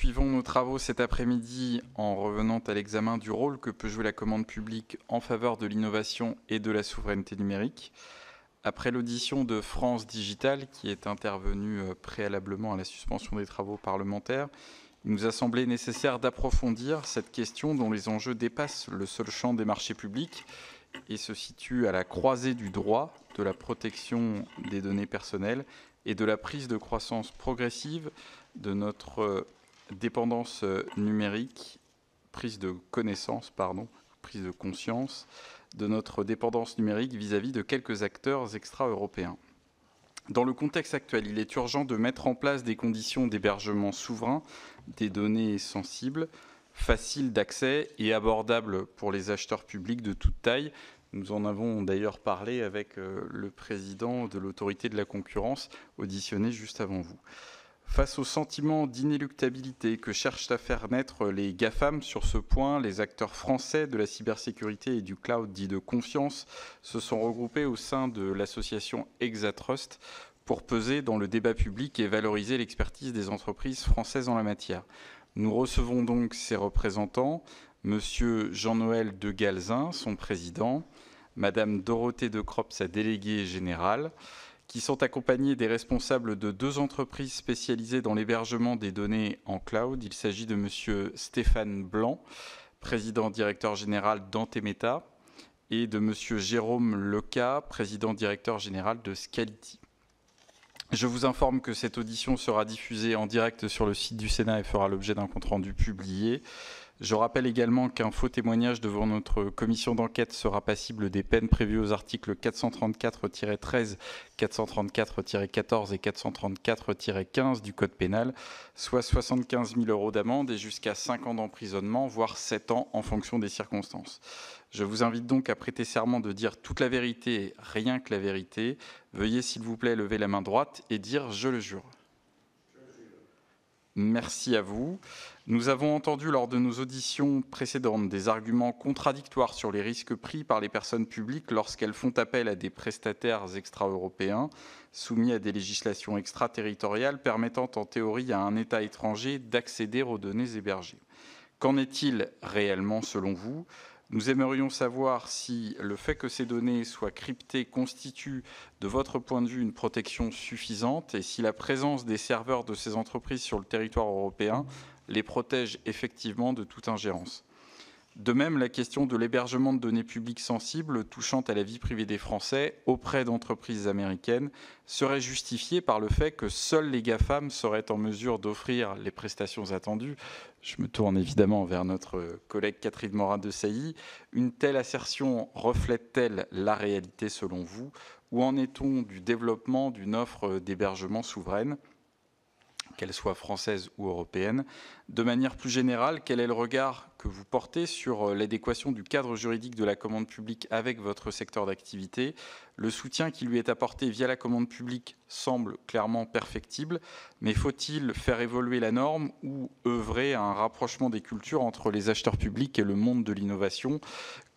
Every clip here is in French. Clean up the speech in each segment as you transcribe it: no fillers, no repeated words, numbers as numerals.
poursuivons nos travaux cet après-midi en revenant à l'examen du rôle que peut jouer la commande publique en faveur de l'innovation et de la souveraineté numérique. Après l'audition de France Digital, qui est intervenue préalablement à la suspension des travaux parlementaires, il nous a semblé nécessaire d'approfondir cette question dont les enjeux dépassent le seul champ des marchés publics et se situent à la croisée du droit, de la protection des données personnelles et de la prise de croissance progressive de notre dépendance numérique, prise de conscience de notre dépendance numérique vis-à-vis de quelques acteurs extra-européens. Dans le contexte actuel, il est urgent de mettre en place des conditions d'hébergement souverain des données sensibles, faciles d'accès et abordables pour les acheteurs publics de toute taille. Nous en avons d'ailleurs parlé avec le président de l'autorité de la concurrence, auditionné juste avant vous. Face au sentiment d'inéluctabilité que cherchent à faire naître les GAFAM sur ce point, les acteurs français de la cybersécurité et du cloud dit de confiance se sont regroupés au sein de l'association Exatrust pour peser dans le débat public et valoriser l'expertise des entreprises françaises en la matière. Nous recevons donc ces représentants, Monsieur Jean-Noël de Galzin, son président, Madame Dorothée de Cropp, sa déléguée générale, qui sont accompagnés des responsables de 2 entreprises spécialisées dans l'hébergement des données en cloud. Il s'agit de M. Stéphane Blanc, président directeur général d'Antemeta, et de M. Jérôme Leca, président directeur général de Scality. Je vous informe que cette audition sera diffusée en direct sur le site du Sénat et fera l'objet d'un compte-rendu publié. Je rappelle également qu'un faux témoignage devant notre commission d'enquête sera passible des peines prévues aux articles 434-13, 434-14 et 434-15 du Code pénal, soit 75 000 € d'amende et jusqu'à 5 ans d'emprisonnement, voire 7 ans en fonction des circonstances. Je vous invite donc à prêter serment de dire toute la vérité, rien que la vérité. Veuillez s'il vous plaît lever la main droite et dire « Je le jure ». Merci à vous. Nous avons entendu lors de nos auditions précédentes des arguments contradictoires sur les risques pris par les personnes publiques lorsqu'elles font appel à des prestataires extra-européens soumis à des législations extraterritoriales permettant en théorie à un État étranger d'accéder aux données hébergées. Qu'en est-il réellement selon vous ? Nous aimerions savoir si le fait que ces données soient cryptées constitue, de votre point de vue, une protection suffisante et si la présence des serveurs de ces entreprises sur le territoire européen les protège effectivement de toute ingérence. De même, la question de l'hébergement de données publiques sensibles touchant à la vie privée des Français auprès d'entreprises américaines serait justifiée par le fait que seuls les GAFAM seraient en mesure d'offrir les prestations attendues. Je me tourne évidemment vers notre collègue Catherine Morin-Desailly. Une telle assertion reflète-t-elle la réalité selon vous? Où en est-on du développement d'une offre d'hébergement souveraine, qu'elle soit française ou européenne? De manière plus générale, quel est le regard que vous portez sur l'adéquation du cadre juridique de la commande publique avec votre secteur d'activité? Le soutien qui lui est apporté via la commande publique semble clairement perfectible, mais faut-il faire évoluer la norme ou œuvrer à un rapprochement des cultures entre les acheteurs publics et le monde de l'innovation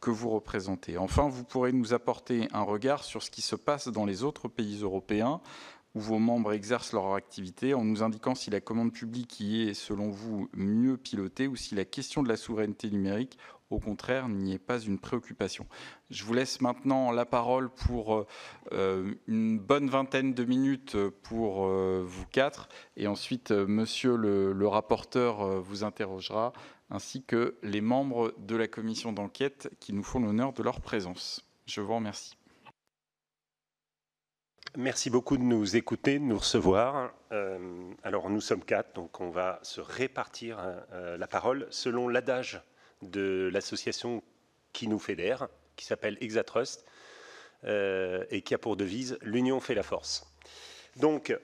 que vous représentez? Enfin, vous pourrez nous apporter un regard sur ce qui se passe dans les autres pays européens où vos membres exercent leur activité, en nous indiquant si la commande publique y est, selon vous, mieux pilotée ou si la question de la souveraineté numérique, au contraire, n'y est pas une préoccupation. Je vous laisse maintenant la parole pour une bonne vingtaine de minutes pour vous quatre, et ensuite, monsieur le rapporteur vous interrogera, ainsi que les membres de la commission d'enquête qui nous font l'honneur de leur présence. Je vous remercie. Merci beaucoup de nous écouter, de nous recevoir. Alors nous sommes 4, donc on va se répartir la parole selon l'adage de l'association qui nous fédère, qui s'appelle Exatrust, et qui a pour devise « L'union fait la force ». Donc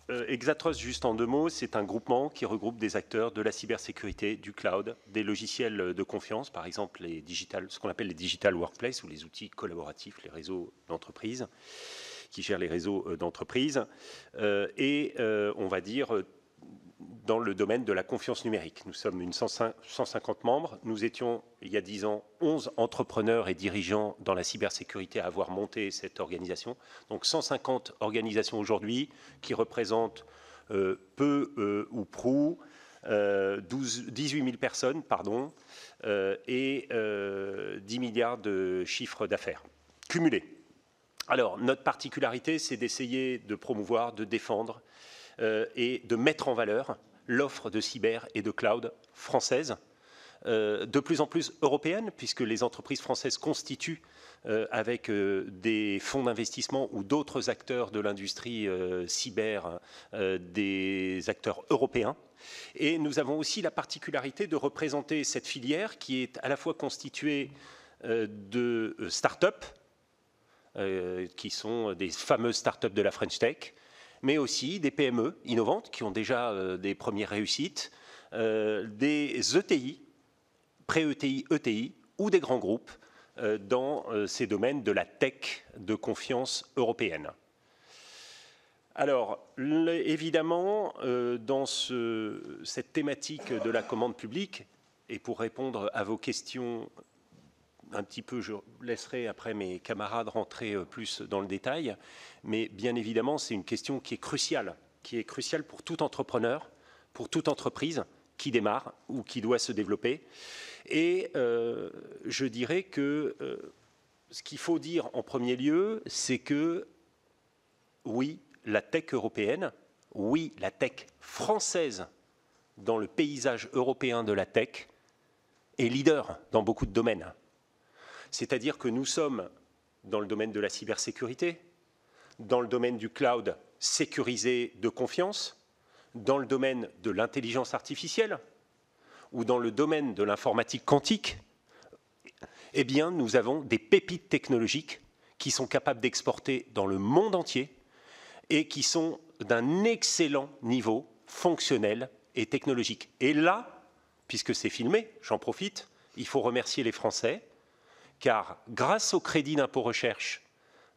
Exatrust, juste en 2 mots, c'est un groupement qui regroupe des acteurs de la cybersécurité, du cloud, des logiciels de confiance, par exemple ce qu'on appelle les digital workplace ou les outils collaboratifs, les réseaux d'entreprise, qui gèrent les réseaux d'entreprises, et on va dire dans le domaine de la confiance numérique. Nous sommes 150 membres. Nous étions, il y a 10 ans, 11 entrepreneurs et dirigeants dans la cybersécurité à avoir monté cette organisation. Donc 150 organisations aujourd'hui qui représentent peu ou prou 18 000 personnes, pardon, et 10 milliards de chiffre d'affaires cumulés. Alors, notre particularité, c'est d'essayer de promouvoir, de défendre et de mettre en valeur l'offre de cyber et de cloud française, de plus en plus européenne, puisque les entreprises françaises constituent, avec des fonds d'investissement ou d'autres acteurs de l'industrie cyber, des acteurs européens. Et nous avons aussi la particularité de représenter cette filière qui est à la fois constituée de start-up, qui sont des fameuses start-up de la French Tech, mais aussi des PME innovantes qui ont déjà des premières réussites, des ETI, pré-ETI, ETI, ou des grands groupes dans ces domaines de la tech de confiance européenne. Alors, évidemment, dans cette thématique de la commande publique, et pour répondre à vos questions un petit peu, je laisserai après mes camarades rentrer plus dans le détail, mais bien évidemment, c'est une question qui est cruciale pour tout entrepreneur, pour toute entreprise qui démarre ou qui doit se développer. Et je dirais que ce qu'il faut dire en premier lieu, c'est que oui, la tech européenne, oui, la tech française dans le paysage européen de la tech est leader dans beaucoup de domaines. C'est-à-dire que nous sommes dans le domaine de la cybersécurité, dans le domaine du cloud sécurisé de confiance, dans le domaine de l'intelligence artificielle ou dans le domaine de l'informatique quantique. Eh bien, nous avons des pépites technologiques qui sont capables d'exporter dans le monde entier et qui sont d'un excellent niveau fonctionnel et technologique. Et là, puisque c'est filmé, j'en profite, il faut remercier les Français, car grâce au crédit d'impôt recherche,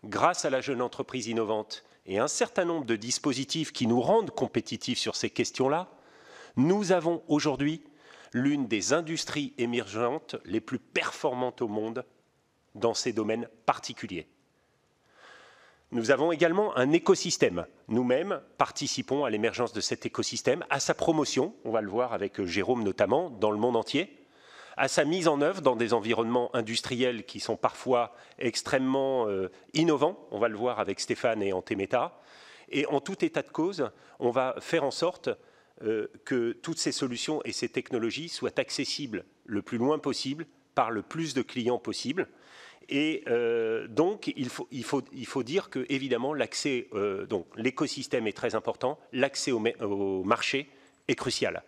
grâce à la jeune entreprise innovante et un certain nombre de dispositifs qui nous rendent compétitifs sur ces questions-là, nous avons aujourd'hui l'une des industries émergentes les plus performantes au monde dans ces domaines particuliers. Nous avons également un écosystème. Nous-mêmes participons à l'émergence de cet écosystème, à sa promotion, on va le voir avec Jérôme notamment, dans le monde entier, à sa mise en œuvre dans des environnements industriels qui sont parfois extrêmement innovants, on va le voir avec Stéphane et Antemeta, et en tout état de cause, on va faire en sorte que toutes ces solutions et ces technologies soient accessibles le plus loin possible par le plus de clients possible. Et donc, il faut dire que, évidemment, l'accès, donc l'écosystème est très important, l'accès au marché est crucial.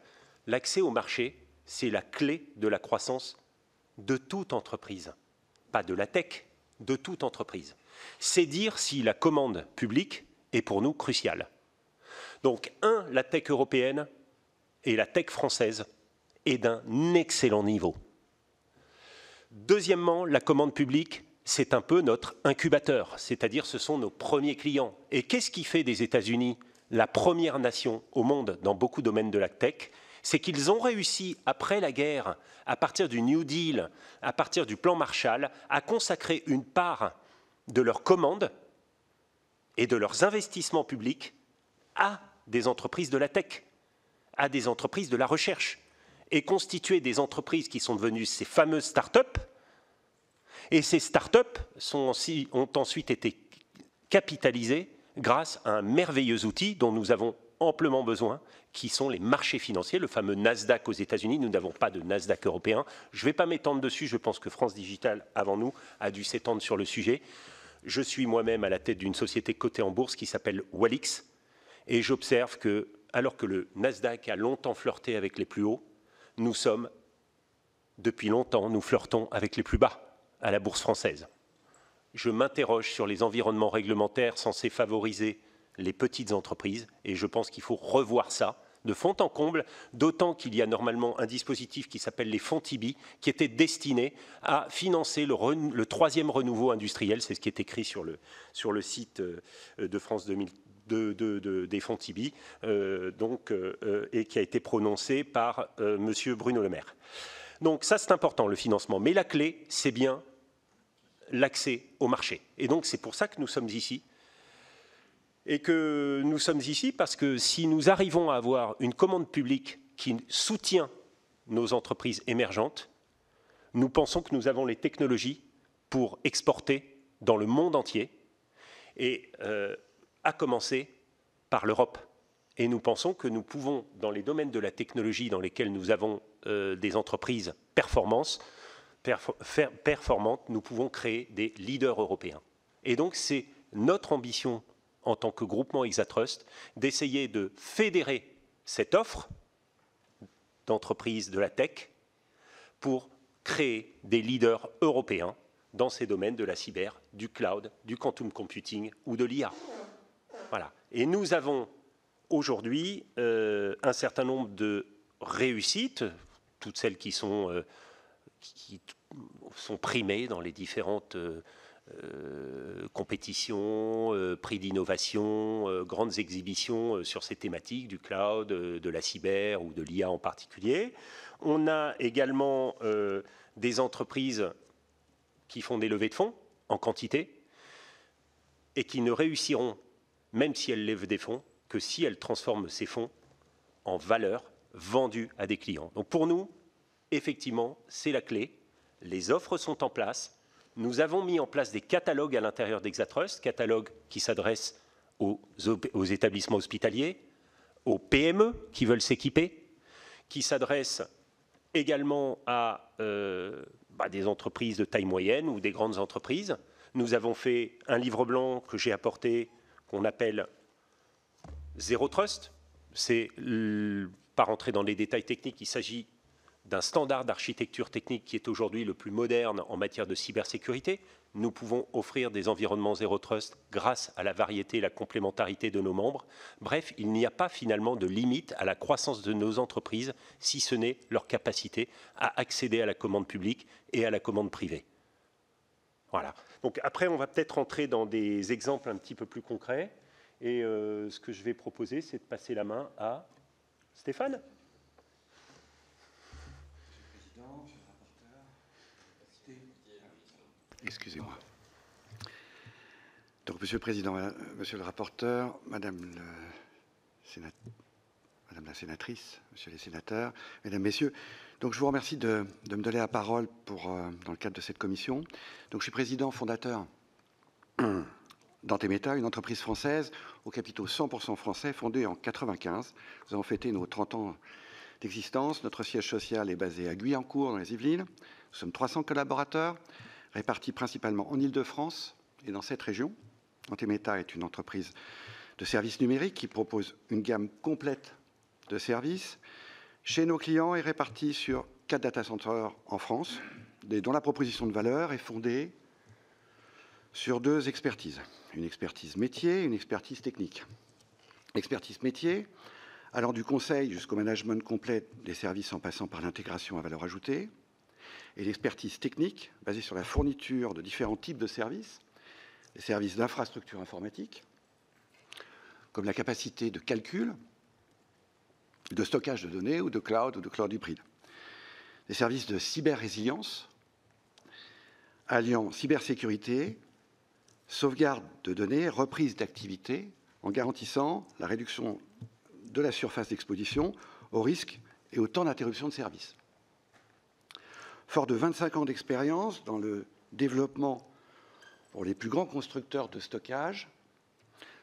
L'accès au marché, c'est la clé de la croissance de toute entreprise, pas de la tech, de toute entreprise. C'est dire si la commande publique est pour nous cruciale. Donc, la tech européenne et la tech française est d'un excellent niveau. Deuxièmement, la commande publique, c'est un peu notre incubateur, c'est-à-dire ce sont nos premiers clients. Et qu'est-ce qui fait des États-Unis la première nation au monde dans beaucoup de domaines de la tech? C'est qu'ils ont réussi, après la guerre, à partir du New Deal, à partir du plan Marshall, à consacrer une part de leurs commandes et de leurs investissements publics à des entreprises de la tech, à des entreprises de la recherche, et constituer des entreprises qui sont devenues ces fameuses start-up. Et ces start-up ont ensuite été capitalisées grâce à un merveilleux outil dont nous avons amplement besoin, qui sont les marchés financiers, le fameux Nasdaq aux États-Unis. Nous n'avons pas de Nasdaq européen. Je ne vais pas m'étendre dessus, je pense que France Digital, avant nous, a dû s'étendre sur le sujet. Je suis moi-même à la tête d'une société cotée en bourse qui s'appelle Walix, et j'observe que, alors que le Nasdaq a longtemps flirté avec les plus hauts, nous sommes, depuis longtemps, nous flirtons avec les plus bas à la bourse française. Je m'interroge sur les environnements réglementaires censés favoriser les petites entreprises et je pense qu'il faut revoir ça de fond en comble, d'autant qu'il y a normalement un dispositif qui s'appelle les fonds Tibi qui était destiné à financer le troisième renouveau industriel, c'est ce qui est écrit sur le site de France 2000. Des fonds Tibi, et qui a été prononcé par M. Bruno Le Maire. Donc ça, c'est important, le financement. Mais la clé, c'est bien l'accès au marché. Et donc, c'est pour ça que nous sommes ici. Et que nous sommes ici parce que si nous arrivons à avoir une commande publique qui soutient nos entreprises émergentes. Nous pensons que nous avons les technologies pour exporter dans le monde entier, et à commencer par l'Europe. Et nous pensons que nous pouvons, dans les domaines de la technologie dans lesquels nous avons des entreprises performantes, nous pouvons créer des leaders européens. Et donc c'est notre ambition en tant que groupement Exatrust d'essayer de fédérer cette offre d'entreprises de la tech pour créer des leaders européens dans ces domaines de la cyber, du cloud, du quantum computing ou de l'IA. Voilà. Et nous avons aujourd'hui un certain nombre de réussites, toutes celles qui sont primées dans les différentes compétitions, prix d'innovation, grandes exhibitions sur ces thématiques du cloud, de la cyber ou de l'IA en particulier. On a également des entreprises qui font des levées de fonds en quantité et qui ne réussiront, même si elles lèvent des fonds, que si elles transforment ces fonds en valeur vendue à des clients. Donc pour nous, effectivement, c'est la clé. Les offres sont en place. Nous avons mis en place des catalogues à l'intérieur d'Exatrust, catalogues qui s'adressent aux établissements hospitaliers, aux PME qui veulent s'équiper, qui s'adressent également à des entreprises de taille moyenne ou des grandes entreprises. Nous avons fait un livre blanc que j'ai apporté, qu'on appelle Zero Trust. C'est, pas rentrer dans les détails techniques, il s'agit d'un standard d'architecture technique qui est aujourd'hui le plus moderne en matière de cybersécurité. Nous pouvons offrir des environnements Zero Trust grâce à la variété et la complémentarité de nos membres. Bref, il n'y a pas finalement de limite à la croissance de nos entreprises, si ce n'est leur capacité à accéder à la commande publique et à la commande privée. Voilà. Donc après, on va peut-être rentrer dans des exemples un petit peu plus concrets. Et ce que je vais proposer, c'est de passer la main à Stéphane. Excusez-moi. Donc, Monsieur le Président, Monsieur le rapporteur, Madame la sénatrice, Monsieur les sénateurs, Mesdames, Messieurs, donc je vous remercie de me donner la parole dans le cadre de cette commission. Donc, je suis président fondateur d'Antemeta, une entreprise française aux capitaux 100% français, fondée en 1995. Nous avons fêté nos 30 ans d'existence. Notre siège social est basé à Guyancourt, dans les Yvelines. Nous sommes 300 collaborateurs, répartis principalement en Île-de-France et dans cette région. Antemeta est une entreprise de services numériques qui propose une gamme complète de services chez nos clients et répartie sur 4 data centers en France, dont la proposition de valeur est fondée sur 2 expertises. Une expertise métier et une expertise technique. L'expertise métier, allant du conseil jusqu'au management complet des services en passant par l'intégration à valeur ajoutée, et l'expertise technique, basée sur la fourniture de différents types de services, des services d'infrastructure informatique, comme la capacité de calcul, de stockage de données ou de cloud hybride. Des services de cyber-résilience, alliant cybersécurité, sauvegarde de données, reprise d'activité, en garantissant la réduction de la surface d'exposition au risque et au temps d'interruption de service. Fort de 25 ans d'expérience dans le développement pour les plus grands constructeurs de stockage,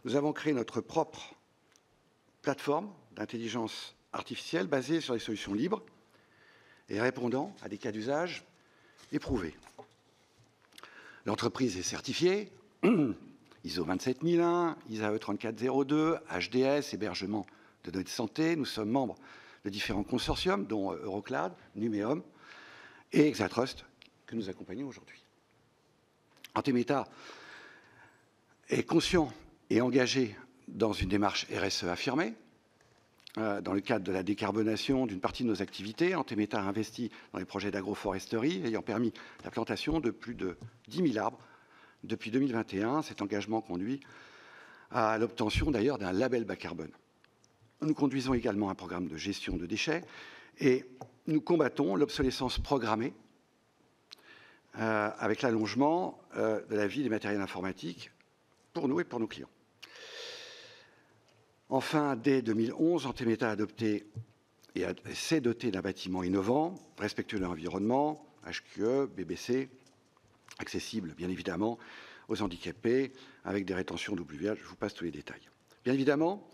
nous avons créé notre propre plateforme d'intelligence artificielle basée sur des solutions libres et répondant à des cas d'usage éprouvés. L'entreprise est certifiée ISO 27001, ISAE 3402, HDS, hébergement de données de santé. Nous sommes membres de différents consortiums, dont Eurocloud, Numéum et Exatrust, que nous accompagnons aujourd'hui. Antemeta est conscient et engagé dans une démarche RSE affirmée. Dans le cadre de la décarbonation d'une partie de nos activités, Antemeta a investi dans les projets d'agroforesterie ayant permis la plantation de plus de 10 000 arbres depuis 2021. Cet engagement conduit à l'obtention d'ailleurs d'un label bas carbone. Nous conduisons également un programme de gestion de déchets et nous combattons l'obsolescence programmée avec l'allongement de la vie des matériels informatiques pour nous et pour nos clients. Enfin, dès 2011, Antemeta a adopté et s'est doté d'un bâtiment innovant, respectueux de l'environnement, HQE, BBC, accessible bien évidemment aux handicapés, avec des rétentions WH, je vous passe tous les détails. Bien évidemment,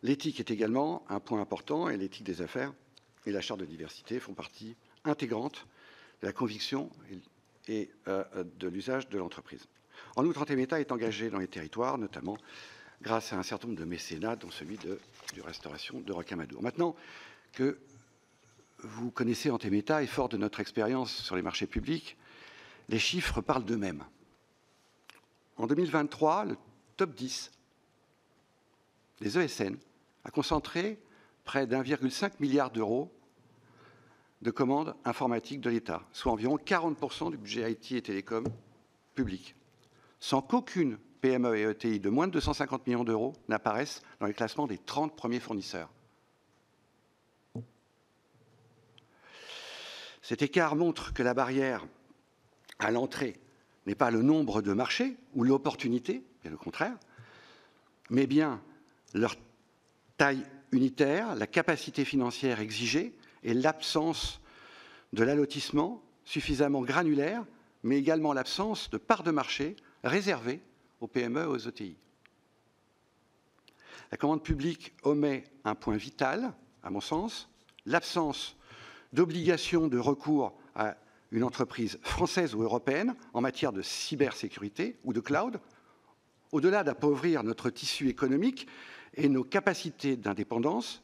l'éthique est également un point important, et l'éthique des affaires et la charte de diversité font partie intégrante de la conviction et de l'usage de l'entreprise. En outre, Antemeta est engagé dans les territoires, notamment grâce à un certain nombre de mécénats, dont celui de restauration de Rocamadour. Maintenant que vous connaissez Antemeta et fort de notre expérience sur les marchés publics, les chiffres parlent d'eux-mêmes. En 2023, le top 10 des ESN a concentré près d'1,5 milliard d'euros de commandes informatiques de l'État, soit environ 40% du budget IT et télécom public, sans qu'aucune PME et ETI de moins de 250 millions d'euros n'apparaissent dans les classements des 30 premiers fournisseurs. Cet écart montre que la barrière à l'entrée n'est pas le nombre de marchés ou l'opportunité, bien le contraire, mais bien leur taille unitaire, la capacité financière exigée et l'absence de l'allotissement suffisamment granulaire, mais également l'absence de parts de marché réservées aux PME et aux ETI. La commande publique omet un point vital, à mon sens, l'absence d'obligation de recours à une entreprise française ou européenne en matière de cybersécurité ou de cloud, au-delà d'appauvrir notre tissu économique et nos capacités d'indépendance,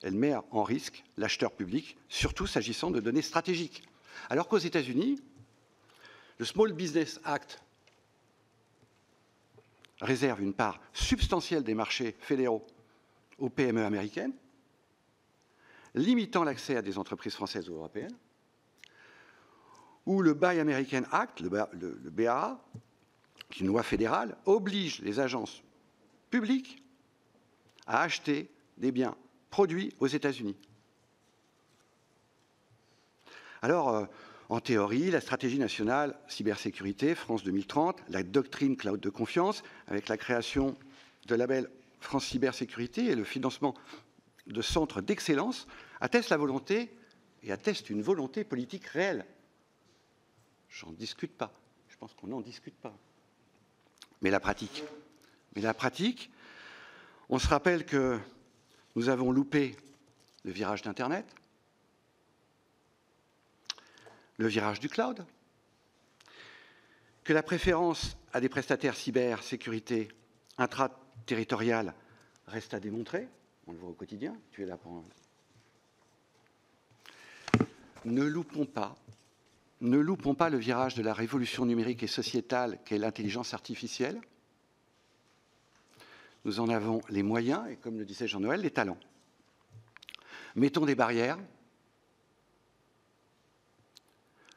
elle met en risque l'acheteur public, surtout s'agissant de données stratégiques. Alors qu'aux États-Unis, le Small Business Act réserve une part substantielle des marchés fédéraux aux PME américaines, limitant l'accès à des entreprises françaises ou européennes, où le Buy American Act, le BAA, qui est une loi fédérale, oblige les agences publiques à acheter des biens produits aux États-Unis. Alors, en théorie, la stratégie nationale cybersécurité France 2030, la doctrine cloud de confiance, avec la création de label France Cybersécurité et le financement de centres d'excellence, attestent la volonté et attestent une volonté politique réelle. J'en discute pas. Je pense qu'on n'en discute pas. Mais la pratique, on se rappelle que nous avons loupé le virage d'Internet, le virage du cloud, que la préférence à des prestataires cybersécurité intraterritoriale reste à démontrer. On le voit au quotidien. Tu es là pour... Ne loupons pas le virage de la révolution numérique et sociétale qu'est l'intelligence artificielle. Nous en avons les moyens et, comme le disait Jean-Noël, les talents. Mettons des barrières,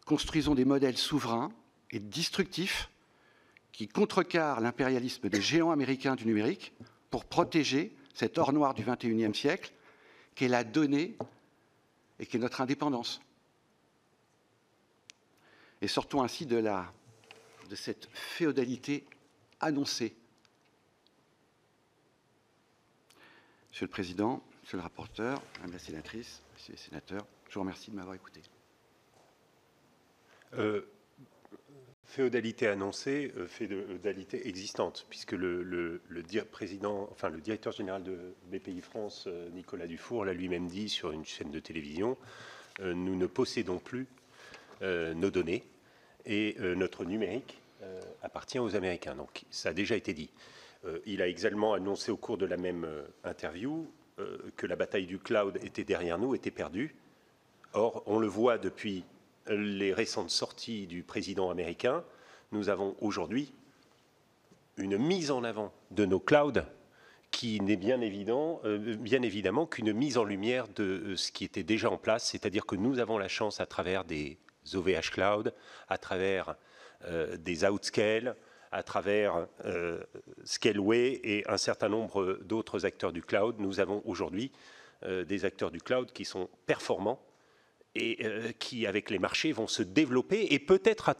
construisons des modèles souverains et destructifs qui contrecarrent l'impérialisme des géants américains du numérique pour protéger cet or noir du XXIe siècle qu'est la donnée et qu'est notre indépendance. Et sortons ainsi de cette féodalité annoncée. Monsieur le Président, Monsieur le rapporteur, Madame la sénatrice, Messieurs les sénateurs, je vous remercie de m'avoir écouté. Féodalité annoncée, féodalité existante, puisque le directeur général de BPI France, Nicolas Dufour, l'a lui-même dit sur une chaîne de télévision, nous ne possédons plus nos données et notre numérique appartient aux Américains. Donc ça a déjà été dit. Il a également annoncé au cours de la même interview que la bataille du cloud était derrière nous, était perdue. Or, on le voit depuis les récentes sorties du président américain, nous avons aujourd'hui une mise en avant de nos clouds qui n'est bien évidemment qu'une mise en lumière de ce qui était déjà en place, c'est-à-dire que nous avons la chance à travers des OVH Cloud, à travers des Outscale, à travers Scaleway et un certain nombre d'autres acteurs du cloud, nous avons aujourd'hui des acteurs du cloud qui sont performants et qui, avec les marchés, vont se développer et peut-être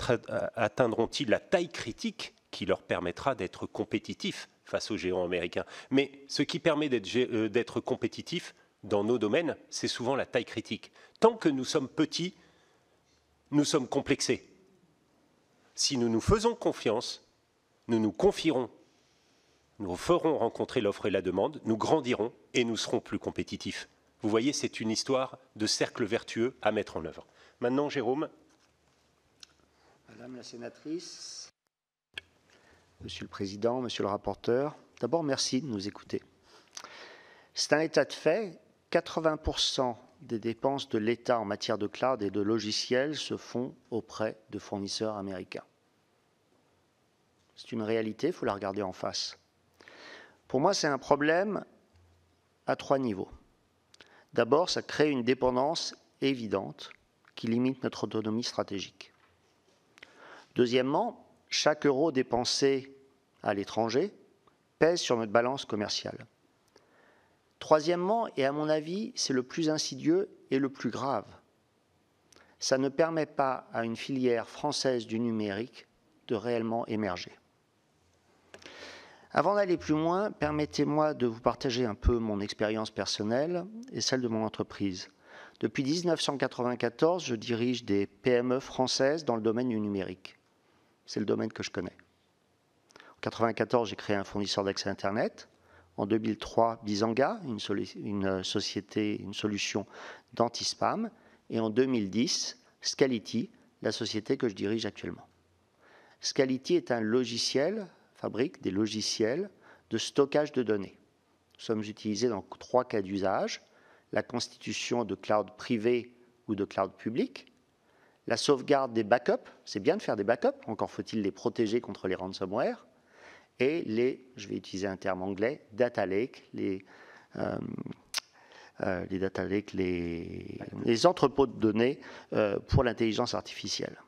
atteindront-ils la taille critique qui leur permettra d'être compétitifs face aux géants américains. Mais ce qui permet d'être compétitif, dans nos domaines, c'est souvent la taille critique. Tant que nous sommes petits, nous sommes complexés. Si nous nous faisons confiance, nous nous confierons, nous ferons rencontrer l'offre et la demande, nous grandirons et nous serons plus compétitifs. Vous voyez, c'est une histoire de cercle vertueux à mettre en œuvre. Maintenant, Jérôme. Madame la sénatrice, Monsieur le Président, Monsieur le rapporteur, d'abord merci de nous écouter. C'est un état de fait, 80% des dépenses de l'État en matière de cloud et de logiciels se font auprès de fournisseurs américains. C'est une réalité, il faut la regarder en face. Pour moi, c'est un problème à 3 niveaux. D'abord, ça crée une dépendance évidente qui limite notre autonomie stratégique. Deuxièmement, chaque euro dépensé à l'étranger pèse sur notre balance commerciale. Troisièmement, et à mon avis, c'est le plus insidieux et le plus grave, ça ne permet pas à une filière française du numérique de réellement émerger. Avant d'aller plus loin, permettez-moi de vous partager un peu mon expérience personnelle et celle de mon entreprise. Depuis 1994, je dirige des PME françaises dans le domaine du numérique. C'est le domaine que je connais. En 1994, j'ai créé un fournisseur d'accès Internet. En 2003, Bizanga, une solution d'anti-spam. Et en 2010, Scality, la société que je dirige actuellement. Scality est un logiciel, fabrique des logiciels de stockage de données. Nous sommes utilisés dans 3 cas d'usage. La constitution de cloud privé ou de cloud public, la sauvegarde des backups, c'est bien de faire des backups, encore faut-il les protéger contre les ransomware, et les, je vais utiliser un terme anglais, data lake, les entrepôts de données pour l'intelligence artificielle.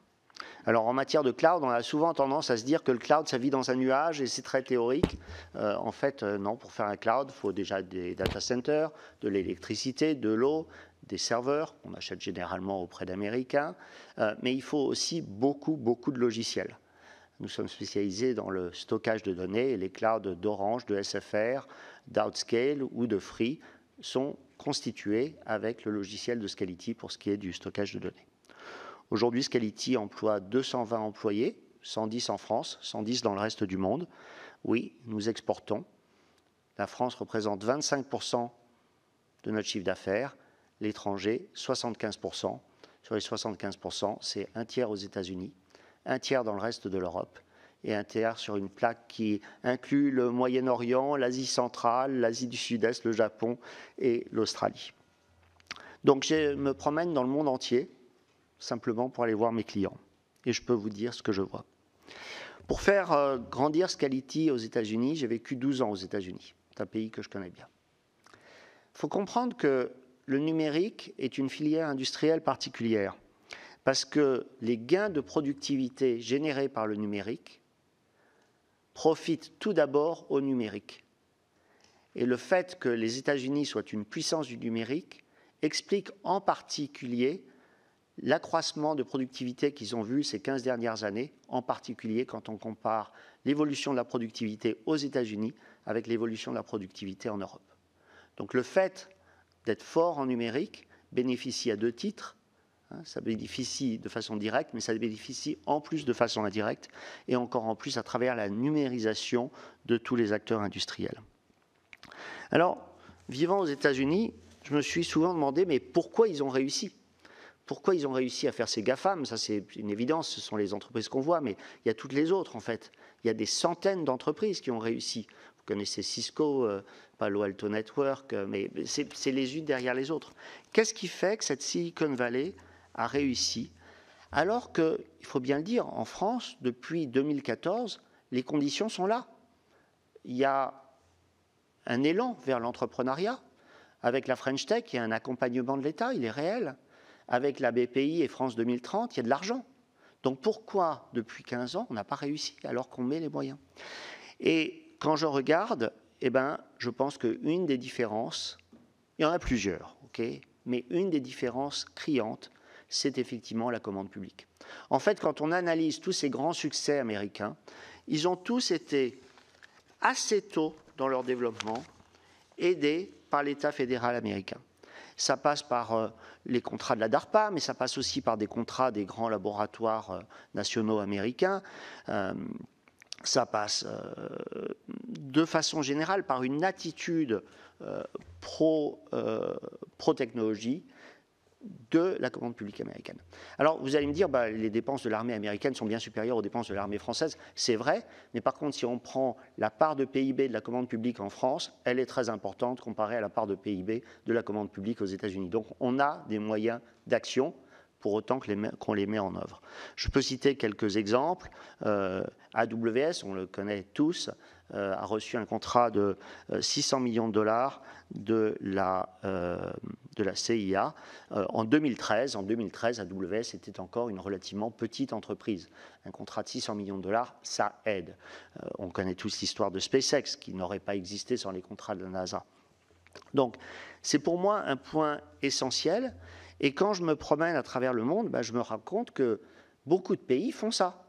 Alors en matière de cloud, on a souvent tendance à se dire que le cloud, ça vit dans un nuage et c'est très théorique. En fait, non, pour faire un cloud, il faut déjà des data centers, de l'électricité, de l'eau, des serveurs, qu'on achète généralement auprès d'Américains, mais il faut aussi beaucoup de logiciels. Nous sommes spécialisés dans le stockage de données et les clouds d'Orange, de SFR, d'Outscale ou de Free sont constitués avec le logiciel de Scality pour ce qui est du stockage de données. Aujourd'hui, Scality emploie 220 employés, 110 en France, 110 dans le reste du monde. Oui, nous exportons. La France représente 25% de notre chiffre d'affaires, l'étranger 75%. Sur les 75%, c'est un tiers aux États-Unis, un tiers dans le reste de l'Europe et un tiers sur une plaque qui inclut le Moyen-Orient, l'Asie centrale, l'Asie du Sud-Est, le Japon et l'Australie. Donc je me promène dans le monde entier, simplement pour aller voir mes clients. Et je peux vous dire ce que je vois. Pour faire grandir Scality aux États-Unis, j'ai vécu 12 ans aux États-Unis. C'est un pays que je connais bien. Il faut comprendre que le numérique est une filière industrielle particulière parce que les gains de productivité générés par le numérique profitent tout d'abord au numérique. Et le fait que les États-Unis soient une puissance du numérique explique en particulier l'accroissement de productivité qu'ils ont vu ces 15 dernières années, en particulier quand on compare l'évolution de la productivité aux États-Unis avec l'évolution de la productivité en Europe. Donc le fait d'être fort en numérique bénéficie à 2 titres. Ça bénéficie de façon directe, mais ça bénéficie en plus de façon indirecte et encore en plus à travers la numérisation de tous les acteurs industriels. Alors, vivant aux États-Unis, je me suis souvent demandé, mais pourquoi ils ont réussi ? Pourquoi ils ont réussi à faire ces GAFAM? Ça, c'est une évidence, ce sont les entreprises qu'on voit, mais il y a toutes les autres, en fait. Il y a des centaines d'entreprises qui ont réussi. Vous connaissez Cisco, Palo Alto Network, mais c'est les unes derrière les autres. Qu'est-ce qui fait que cette Silicon Valley a réussi, alors que, il faut bien le dire, en France, depuis 2014, les conditions sont là. Il y a un élan vers l'entrepreneuriat. Avec la French Tech, il y a un accompagnement de l'État, il est réel. Avec la BPI et France 2030, il y a de l'argent. Donc pourquoi, depuis 15 ans, on n'a pas réussi alors qu'on met les moyens? Et quand je regarde, je pense qu'une des différences, il y en a plusieurs, mais une des différences criantes, c'est effectivement la commande publique. En fait, quand on analyse tous ces grands succès américains, ils ont tous été assez tôt dans leur développement aidés par l'État fédéral américain. Ça passe par les contrats de la DARPA, mais ça passe aussi par des contrats des grands laboratoires nationaux américains. Ça passe de façon générale par une attitude pro-technologie de la commande publique américaine. Alors vous allez me dire, les dépenses de l'armée américaine sont bien supérieures aux dépenses de l'armée française. C'est vrai, mais par contre, si on prend la part de PIB de la commande publique en France, elle est très importante comparée à la part de PIB de la commande publique aux États-Unis. Donc on a des moyens d'action pour autant qu'on les met en œuvre. Je peux citer quelques exemples. AWS, on le connaît tous, a reçu un contrat de 600 millions de dollars de la CIA en 2013. En 2013, AWS était encore une relativement petite entreprise. Un contrat de 600 millions de dollars, ça aide. On connaît tous l'histoire de SpaceX, qui n'aurait pas existé sans les contrats de la NASA. Donc, c'est pour moi un point essentiel. Et quand je me promène à travers le monde, je me rends compte que beaucoup de pays font ça.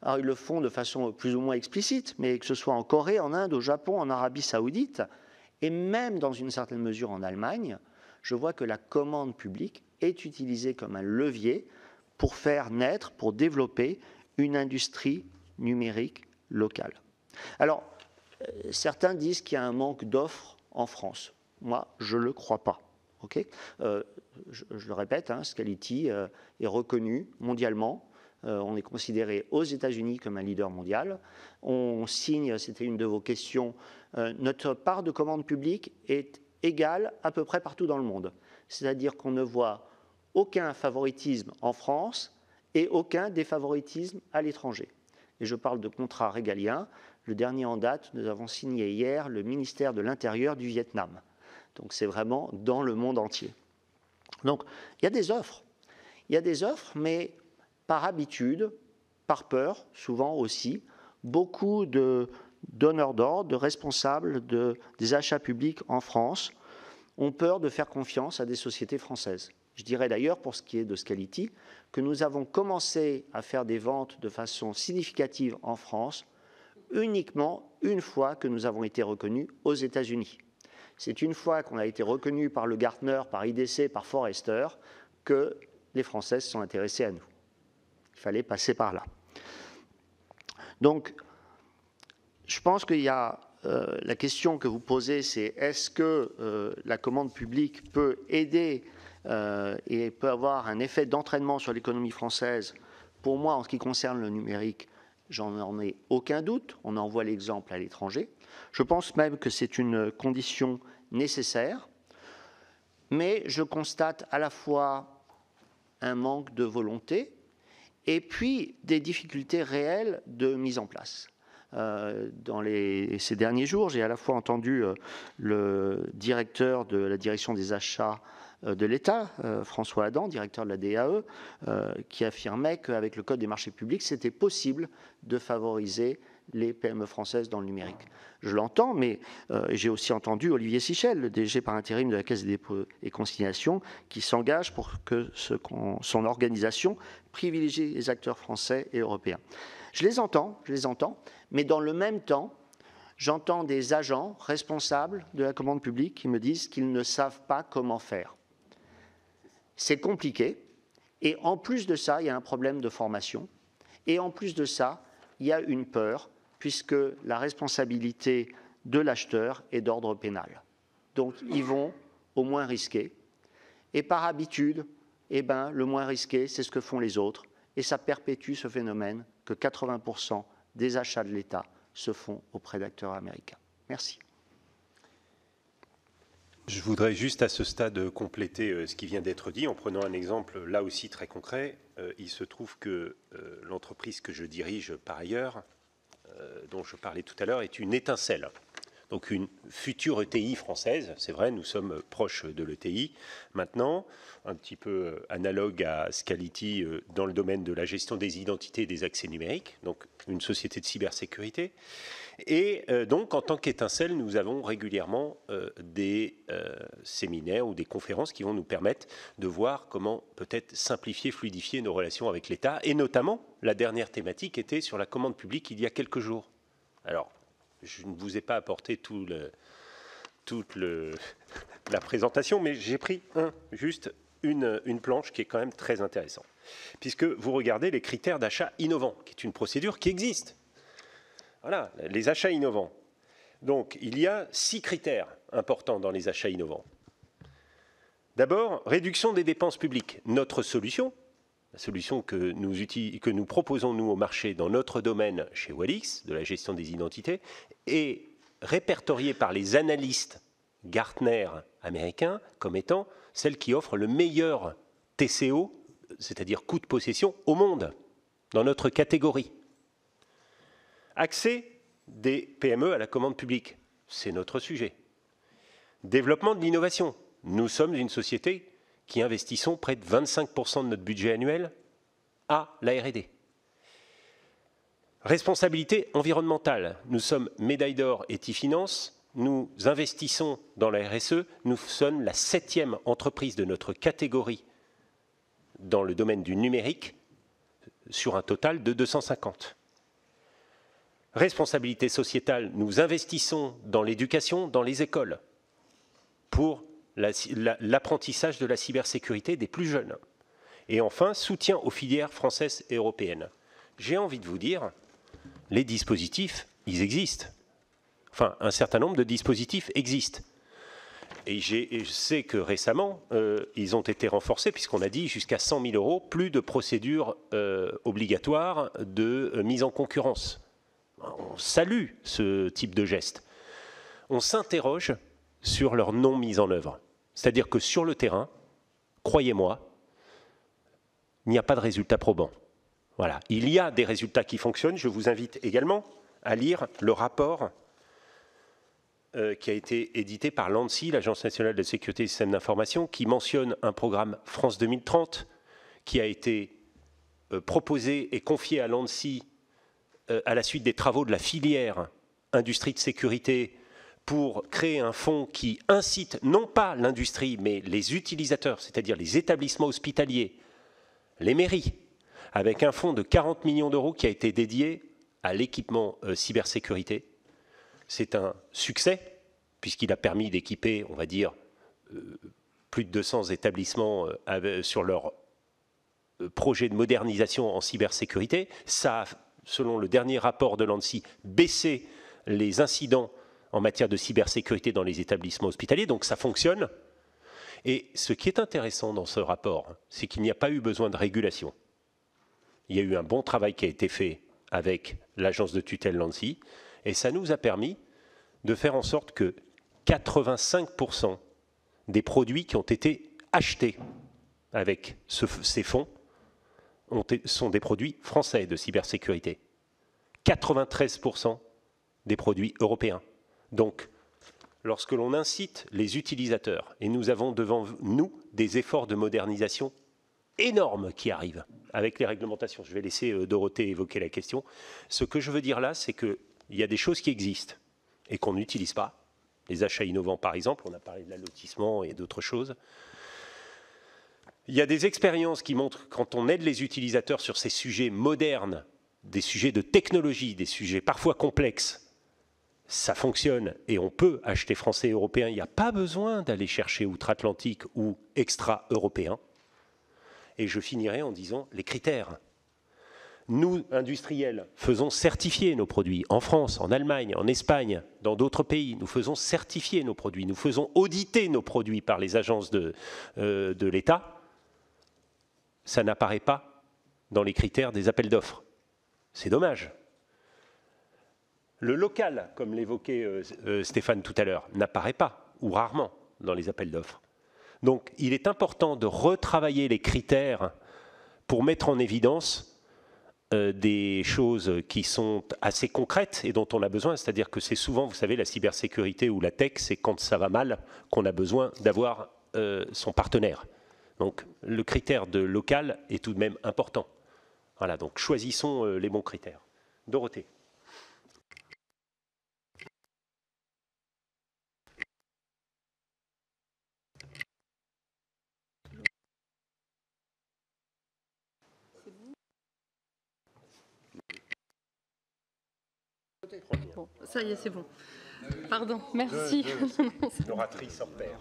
Alors, ils le font de façon plus ou moins explicite, mais que ce soit en Corée, en Inde, au Japon, en Arabie Saoudite, et même dans une certaine mesure en Allemagne, je vois que la commande publique est utilisée comme un levier pour faire naître, pour développer une industrie numérique locale. Alors, certains disent qu'il y a un manque d'offres en France. Moi, je ne le crois pas. Okay, je le répète, Scality est reconnu mondialement. On est considéré aux États-Unis comme un leader mondial. On signe, c'était une de vos questions, notre part de commande publique est égale à peu près partout dans le monde. C'est-à-dire qu'on ne voit aucun favoritisme en France et aucun défavoritisme à l'étranger. Et je parle de contrats régaliens. Le dernier en date, nous avons signé hier le ministère de l'Intérieur du Vietnam. Donc c'est vraiment dans le monde entier. Donc il y a des offres. Il y a des offres, mais par habitude, par peur, souvent aussi, beaucoup de donneurs d'ordre, de responsables des achats publics en France ont peur de faire confiance à des sociétés françaises. Je dirais d'ailleurs, pour ce qui est de Scality, que nous avons commencé à faire des ventes de façon significative en France uniquement une fois que nous avons été reconnus aux États-Unis. C'est une fois qu'on a été reconnu par le Gartner, par IDC, par Forrester, que les Français se sont intéressés à nous. Il fallait passer par là. Donc, je pense qu'il y a la question que vous posez, c'est est-ce que la commande publique peut aider et peut avoir un effet d'entraînement sur l'économie française? Pour moi, en ce qui concerne le numérique, j'en ai aucun doute. On en voit l'exemple à l'étranger. Je pense même que c'est une condition nécessaire, mais je constate à la fois un manque de volonté et puis des difficultés réelles de mise en place. Dans ces derniers jours, j'ai à la fois entendu le directeur de la direction des achats de l'État, François Adam, directeur de la DAE, qui affirmait qu'avec le Code des marchés publics, c'était possible de favoriser les PME françaises dans le numérique. Je l'entends, mais j'ai aussi entendu Olivier Sichel, le DG par intérim de la Caisse des dépôts et consignations, qui s'engage pour que son organisation privilégie les acteurs français et européens. Je les entends, mais dans le même temps, j'entends des agents responsables de la commande publique qui me disent qu'ils ne savent pas comment faire. C'est compliqué, et en plus de ça, il y a un problème de formation, et en plus de ça, il y a une peur, puisque la responsabilité de l'acheteur est d'ordre pénal. Donc, ils vont au moins risquer. Et par habitude, le moins risqué, c'est ce que font les autres. Et ça perpétue ce phénomène que 80% des achats de l'État se font auprès d'acteurs américains. Merci. Je voudrais juste à ce stade compléter ce qui vient d'être dit en prenant un exemple là aussi très concret. Il se trouve que l'entreprise que je dirige par ailleurs, dont je parlais tout à l'heure, est une étincelle. Donc une future ETI française, c'est vrai, nous sommes proches de l'ETI. Maintenant, un petit peu analogue à Scality dans le domaine de la gestion des identités et des accès numériques, donc une société de cybersécurité. Et donc, en tant qu'étincelle, nous avons régulièrement des séminaires ou des conférences qui vont nous permettre de voir comment peut-être simplifier, fluidifier nos relations avec l'État. Et notamment, la dernière thématique était sur la commande publique il y a quelques jours. Alors, je ne vous ai pas apporté tout toute la présentation, mais j'ai pris juste une planche qui est quand même très intéressante. Puisque vous regardez les critères d'achat innovants, qui est une procédure qui existe. Voilà, les achats innovants. Donc, il y a 6 critères importants dans les achats innovants. D'abord, réduction des dépenses publiques. Notre solution, la solution que nous proposons, nous, au marché, dans notre domaine, chez Wallis, de la gestion des identités, est répertoriée par les analystes Gartner américains comme étant celle qui offre le meilleur TCO, c'est-à-dire coût de possession, au monde, dans notre catégorie. Accès des PME à la commande publique, c'est notre sujet. Développement de l'innovation. Nous sommes une société qui investissons près de 25% de notre budget annuel à la R&D. Responsabilité environnementale. Nous sommes médaille d'or ETI-Finance. Nous investissons dans la RSE. Nous sommes la 7e entreprise de notre catégorie dans le domaine du numérique sur un total de 250. Responsabilité sociétale. Nous investissons dans l'éducation, dans les écoles pour l'apprentissage de la cybersécurité des plus jeunes. Et enfin, soutien aux filières françaises et européennes. J'ai envie de vous dire, les dispositifs, ils existent. Enfin, un certain nombre de dispositifs existent. Et je sais que récemment, ils ont été renforcés, puisqu'on a dit jusqu'à 100 000 euros, plus de procédures obligatoires de mise en concurrence. On salue ce type de geste. On s'interroge sur leur non-mise en œuvre. C'est-à-dire que sur le terrain, croyez-moi, il n'y a pas de résultats probants. Voilà. Il y a des résultats qui fonctionnent. Je vous invite également à lire le rapport qui a été édité par l'ANSSI, l'Agence nationale de sécurité des systèmes d'information, qui mentionne un programme France 2030 qui a été proposé et confié à l'ANSSI à la suite des travaux de la filière industrie de sécurité pour créer un fonds qui incite non pas l'industrie, mais les utilisateurs, c'est-à-dire les établissements hospitaliers, les mairies, avec un fonds de 40 millions d'euros qui a été dédié à l'équipement cybersécurité. C'est un succès, puisqu'il a permis d'équiper, on va dire, plus de 200 établissements sur leur projet de modernisation en cybersécurité. Ça a, selon le dernier rapport de l'ANSSI, baissé les incidents en matière de cybersécurité dans les établissements hospitaliers, donc ça fonctionne. Et ce qui est intéressant dans ce rapport, c'est qu'il n'y a pas eu besoin de régulation. Il y a eu un bon travail qui a été fait avec l'agence de tutelle l'ANSSI, et ça nous a permis de faire en sorte que 85% des produits qui ont été achetés avec ces fonds sont des produits français de cybersécurité. 93% des produits européens. Donc, lorsque l'on incite les utilisateurs, et nous avons devant nous des efforts de modernisation énormes qui arrivent avec les réglementations. Je vais laisser Dorothée évoquer la question. Ce que je veux dire là, c'est qu'il y a des choses qui existent et qu'on n'utilise pas. Les achats innovants, par exemple, on a parlé de l'allotissement et d'autres choses. Il y a des expériences qui montrent, quand on aide les utilisateurs sur ces sujets modernes, des sujets de technologie, des sujets parfois complexes, ça fonctionne et on peut acheter français et européen. Il n'y a pas besoin d'aller chercher outre-Atlantique ou extra-européen. Et je finirai en disant les critères. Nous, industriels, faisons certifier nos produits en France, en Allemagne, en Espagne, dans d'autres pays. Nous faisons certifier nos produits. Nous faisons auditer nos produits par les agences de l'État. Ça n'apparaît pas dans les critères des appels d'offres. C'est dommage. Le local, comme l'évoquait Stéphane tout à l'heure, n'apparaît pas, ou rarement, dans les appels d'offres. Donc, il est important de retravailler les critères pour mettre en évidence des choses qui sont assez concrètes et dont on a besoin. C'est-à-dire que c'est souvent, vous savez, la cybersécurité ou la tech, c'est quand ça va mal qu'on a besoin d'avoir son partenaire. Donc, le critère de local est tout de même important. Voilà, donc choisissons les bons critères. Dorothée. Bon, ça y est, c'est bon. Pardon, merci. L'oratrice hors pair.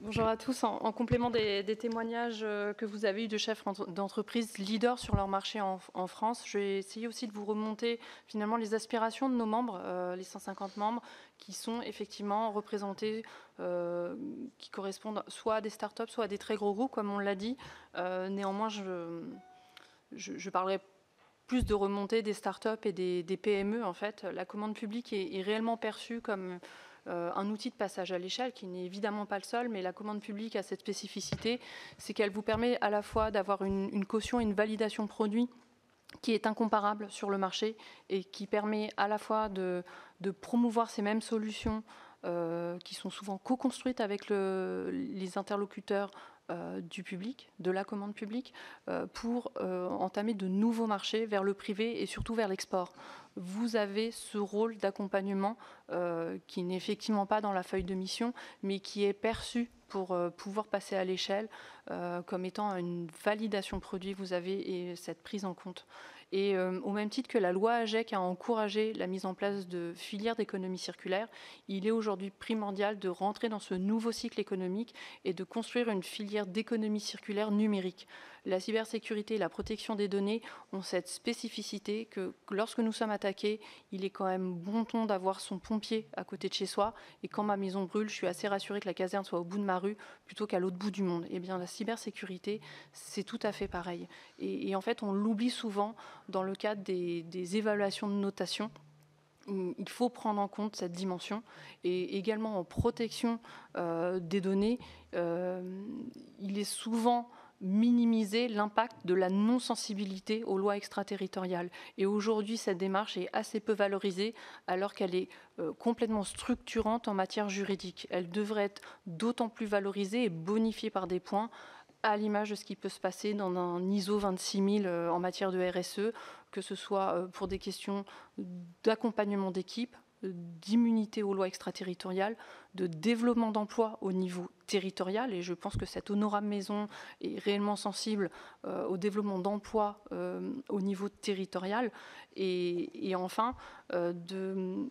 Bonjour à tous. En complément des témoignages que vous avez eus de chefs d'entreprise leaders sur leur marché en France, je vais essayer aussi de vous remonter finalement les aspirations de nos membres, les 150 membres, qui sont effectivement représentés, qui correspondent soit à des startups, soit à des très gros groupes, comme on l'a dit. Néanmoins, je parlerai plus de remontée des startups et des PME. En fait, la commande publique est réellement perçue comme un outil de passage à l'échelle qui n'est évidemment pas le seul, mais la commande publique a cette spécificité, c'est qu'elle vous permet à la fois d'avoir une caution et une validation produit qui est incomparable sur le marché et qui permet à la fois de promouvoir ces mêmes solutions qui sont souvent co-construites avec les interlocuteurs du public, de la commande publique, pour entamer de nouveaux marchés vers le privé et surtout vers l'export. Vous avez ce rôle d'accompagnement qui n'est effectivement pas dans la feuille de mission, mais qui est perçu pour pouvoir passer à l'échelle comme étant une validation produit. Vous avez cette prise en compte. Et au même titre que la loi AGEC a encouragé la mise en place de filières d'économie circulaire, il est aujourd'hui primordial de rentrer dans ce nouveau cycle économique et de construire une filière d'économie circulaire numérique. La cybersécurité et la protection des données ont cette spécificité que lorsque nous sommes attaqués, il est quand même bon ton d'avoir son pompier à côté de chez soi. Et quand ma maison brûle, je suis assez rassurée que la caserne soit au bout de ma rue plutôt qu'à l'autre bout du monde. Eh bien, la cybersécurité, c'est tout à fait pareil. Et en fait, on l'oublie souvent dans le cadre des évaluations de notation. Il faut prendre en compte cette dimension. Et également en protection des données, il est souvent minimiser l'impact de la non-sensibilité aux lois extraterritoriales. Et aujourd'hui, cette démarche est assez peu valorisée alors qu'elle est complètement structurante en matière juridique. Elle devrait être d'autant plus valorisée et bonifiée par des points à l'image de ce qui peut se passer dans un ISO 26000 en matière de RSE, que ce soit pour des questions d'accompagnement d'équipe, d'immunité aux lois extraterritoriales, de développement d'emploi au niveau territorial, et je pense que cette honorable maison est réellement sensible au développement d'emploi au niveau territorial, et enfin de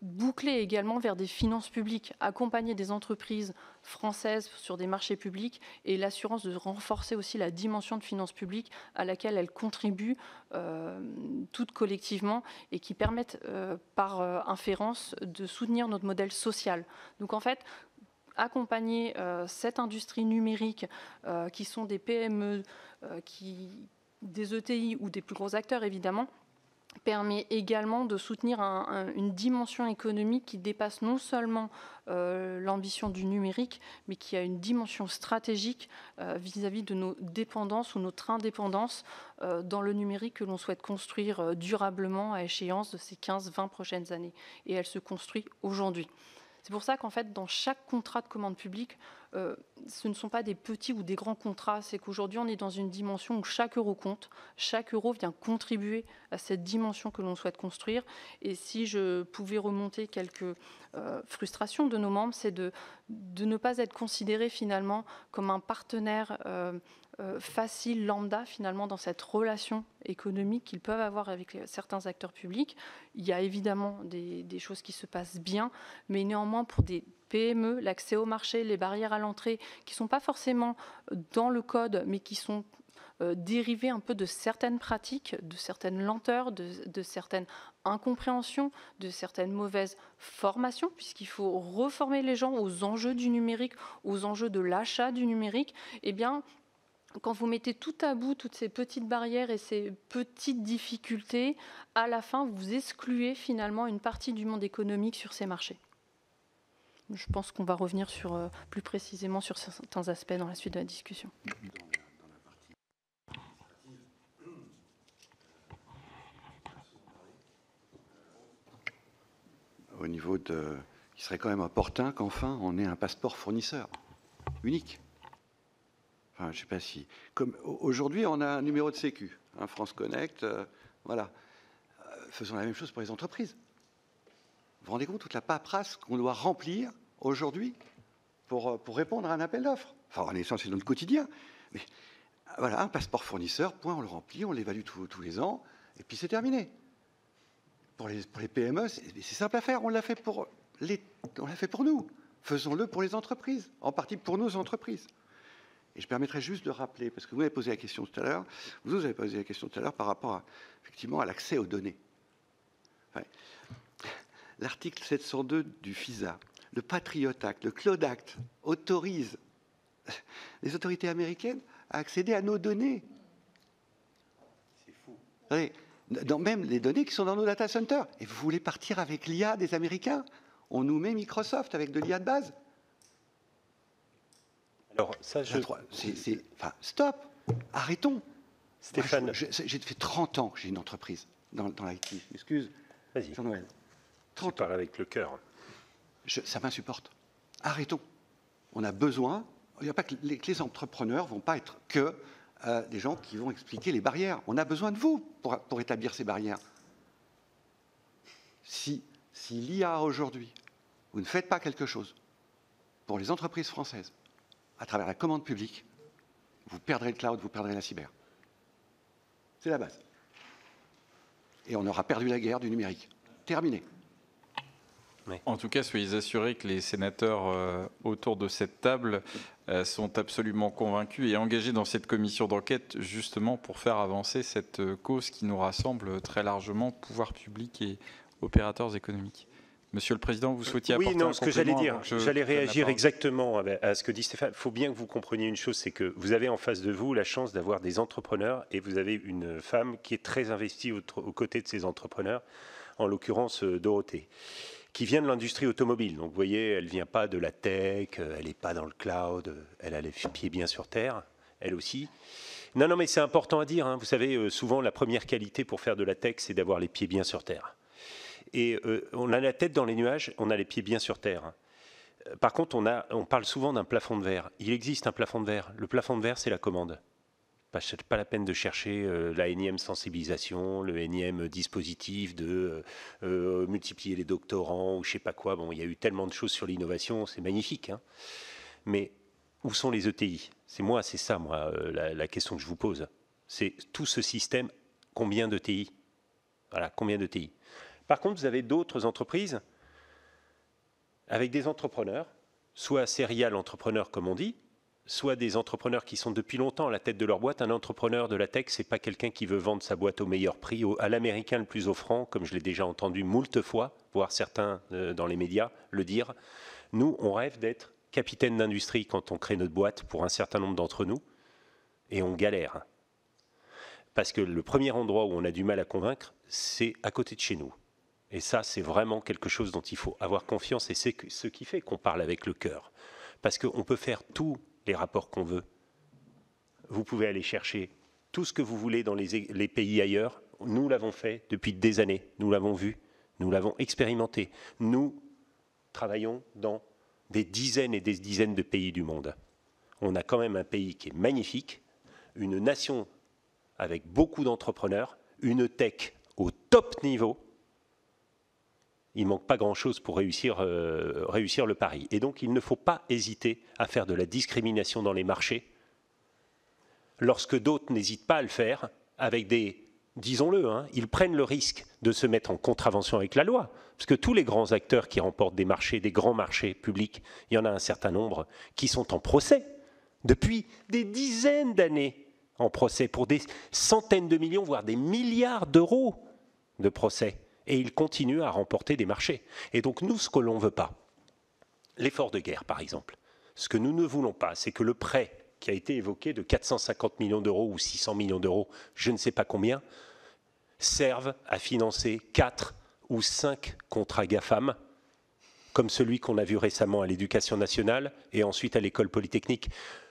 boucler également vers des finances publiques, accompagner des entreprises françaises sur des marchés publics, et l'assurance de renforcer aussi la dimension de finances publiques à laquelle elles contribuent toutes collectivement et qui permettent par inférence de soutenir notre modèle social. Donc en fait, accompagner cette industrie numérique qui sont des PME, des ETI ou des plus gros acteurs évidemment, permet également de soutenir une dimension économique qui dépasse non seulement l'ambition du numérique, mais qui a une dimension stratégique vis-à-vis de nos dépendances ou notre indépendance dans le numérique que l'on souhaite construire durablement à échéance de ces 15-20 prochaines années. Et elle se construit aujourd'hui. C'est pour ça qu'en fait, dans chaque contrat de commande publique, ce ne sont pas des petits ou des grands contrats. C'est qu'aujourd'hui, on est dans une dimension où chaque euro compte. Chaque euro vient contribuer à cette dimension que l'on souhaite construire. Et si je pouvais remonter quelques frustrations de nos membres, c'est de ne pas être considéré finalement comme un partenaire facile, lambda, finalement, dans cette relation économique qu'ils peuvent avoir avec certains acteurs publics. Il y a évidemment des choses qui se passent bien, mais néanmoins, pour des PME, l'accès au marché, les barrières à l'entrée, qui ne sont pas forcément dans le code, mais qui sont dérivées un peu de certaines pratiques, de certaines lenteurs, de certaines incompréhensions, de certaines mauvaises formations, puisqu'il faut reformer les gens aux enjeux du numérique, aux enjeux de l'achat du numérique. Eh bien, quand vous mettez tout à bout toutes ces petites barrières et ces petites difficultés, à la fin, vous excluez finalement une partie du monde économique sur ces marchés. Je pense qu'on va revenir plus précisément sur certains aspects dans la suite de la discussion. Au niveau il serait quand même opportun qu'enfin on ait un passeport fournisseur unique. Enfin, je ne sais pas si... Comme aujourd'hui, on a un numéro de sécu, France Connect, voilà. Faisons la même chose pour les entreprises. Vous vous rendez compte toute la paperasse qu'on doit remplir aujourd'hui pour répondre à un appel d'offres. Enfin, en essence, c'est notre quotidien. Mais voilà, un passeport fournisseur, point, on le remplit, on l'évalue tous les ans, et puis c'est terminé. pour les PME, c'est simple à faire. On l'a fait pour nous. Faisons-le pour les entreprises, en partie pour nos entreprises. Et je permettrai juste de rappeler, parce que vous avez posé la question tout à l'heure, par rapport effectivement à l'accès aux données. Ouais. L'article 702 du FISA, le Patriot Act, le Cloud Act autorise les autorités américaines à accéder à nos données. C'est fou. Ouais. Dans même les données qui sont dans nos data centers. Et vous voulez partir avec l'IA des Américains? On nous met Microsoft avec de l'IA de base. Alors, ça, enfin, stop, arrêtons. Stéphane. J'ai fait 30 ans que j'ai une entreprise dans l'IT. Excuse, vas-y. Jean-Noël. Tu parles avec le cœur. Ça m'insupporte. Arrêtons. On a besoin. Il n'y a pas que les entrepreneurs ne vont pas être que des gens qui vont expliquer les barrières. On a besoin de vous pour établir ces barrières. Si l'IA aujourd'hui, vous ne faites pas quelque chose pour les entreprises françaises, à travers la commande publique, vous perdrez le cloud, vous perdrez la cyber. C'est la base. Et on aura perdu la guerre du numérique. Terminé. En tout cas, soyez assurés que les sénateurs autour de cette table sont absolument convaincus et engagés dans cette commission d'enquête justement pour faire avancer cette cause qui nous rassemble très largement, pouvoir public et opérateurs économiques. Monsieur le Président, vous souhaitiez apporter un complément? Oui, non, ce que j'allais dire, j'allais réagir exactement à ce que dit Stéphane. Il faut bien que vous compreniez une chose, c'est que vous avez en face de vous la chance d'avoir des entrepreneurs et vous avez une femme qui est très investie aux côtés de ces entrepreneurs, en l'occurrence Dorothée, qui vient de l'industrie automobile. Donc vous voyez, elle ne vient pas de la tech, elle n'est pas dans le cloud, elle a les pieds bien sur terre, elle aussi. Non, mais c'est important à dire, hein. Vous savez, souvent la première qualité pour faire de la tech, c'est d'avoir les pieds bien sur terre. Et on a la tête dans les nuages, on a les pieds bien sur terre. Par contre, on parle souvent d'un plafond de verre. Il existe un plafond de verre. Le plafond de verre, c'est la commande. Pas la peine de chercher la énième sensibilisation, le énième dispositif de multiplier les doctorants ou je ne sais pas quoi. Bon, il y a eu tellement de choses sur l'innovation, c'est magnifique. Hein. Mais où sont les ETI? C'est ça, la question que je vous pose. C'est tout ce système, combien d'ETI? Voilà, combien d'ETI? Par contre, vous avez d'autres entreprises avec des entrepreneurs, soit serial entrepreneurs comme on dit, soit des entrepreneurs qui sont depuis longtemps à la tête de leur boîte. Un entrepreneur de la tech, ce n'est pas quelqu'un qui veut vendre sa boîte au meilleur prix, à l'américain le plus offrant, comme je l'ai déjà entendu moult fois, voire certains dans les médias le dire. Nous, on rêve d'être capitaine d'industrie quand on crée notre boîte pour un certain nombre d'entre nous, et on galère. Parce que le premier endroit où on a du mal à convaincre, c'est à côté de chez nous. Et ça, c'est vraiment quelque chose dont il faut avoir confiance et c'est ce qui fait qu'on parle avec le cœur. Parce qu'on peut faire tous les rapports qu'on veut. Vous pouvez aller chercher tout ce que vous voulez dans les pays ailleurs. Nous l'avons fait depuis des années. Nous l'avons vu. Nous l'avons expérimenté. Nous travaillons dans des dizaines et des dizaines de pays du monde. On a quand même un pays qui est magnifique, une nation avec beaucoup d'entrepreneurs, une tech au top niveau. Il ne manque pas grand-chose pour réussir le pari. Et donc, il ne faut pas hésiter à faire de la discrimination dans les marchés lorsque d'autres n'hésitent pas à le faire avec disons-le, hein, ils prennent le risque de se mettre en contravention avec la loi. Parce que tous les grands acteurs qui remportent des marchés, des grands marchés publics, il y en a un certain nombre qui sont en procès depuis des dizaines d'années, en procès pour des centaines de millions, voire des milliards d'euros de procès. Et ils continuent à remporter des marchés. Et donc nous, ce que l'on ne veut pas, l'effort de guerre par exemple, ce que nous ne voulons pas, c'est que le prêt qui a été évoqué de 450 millions d'euros ou 600 millions d'euros, je ne sais pas combien, serve à financer 4 ou 5 contrats GAFAM, comme celui qu'on a vu récemment à l'Éducation nationale et ensuite à l'École polytechnique.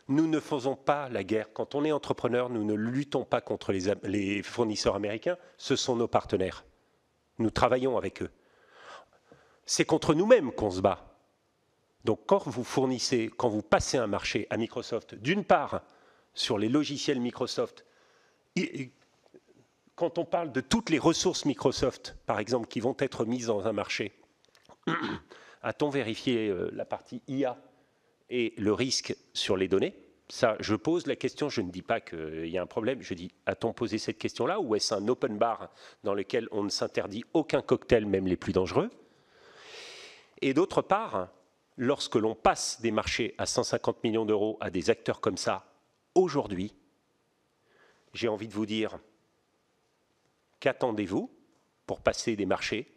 Nous ne faisons pas la guerre. Quand on est entrepreneur, nous ne luttons pas contre les fournisseurs américains, ce sont nos partenaires. Nous travaillons avec eux. C'est contre nous-mêmes qu'on se bat. Donc quand vous passez un marché à Microsoft, d'une part, sur les logiciels Microsoft, quand on parle de toutes les ressources Microsoft, par exemple, qui vont être mises dans un marché, a-t-on vérifié la partie IA et le risque sur les données? Ça, je pose la question, je ne dis pas qu'il y a un problème, je dis, a-t-on posé cette question-là ou est-ce un open bar dans lequel on ne s'interdit aucun cocktail, même les plus dangereux? Et d'autre part, lorsque l'on passe des marchés à 150 millions d'euros à des acteurs comme ça, aujourd'hui, j'ai envie de vous dire, qu'attendez-vous pour passer des marchés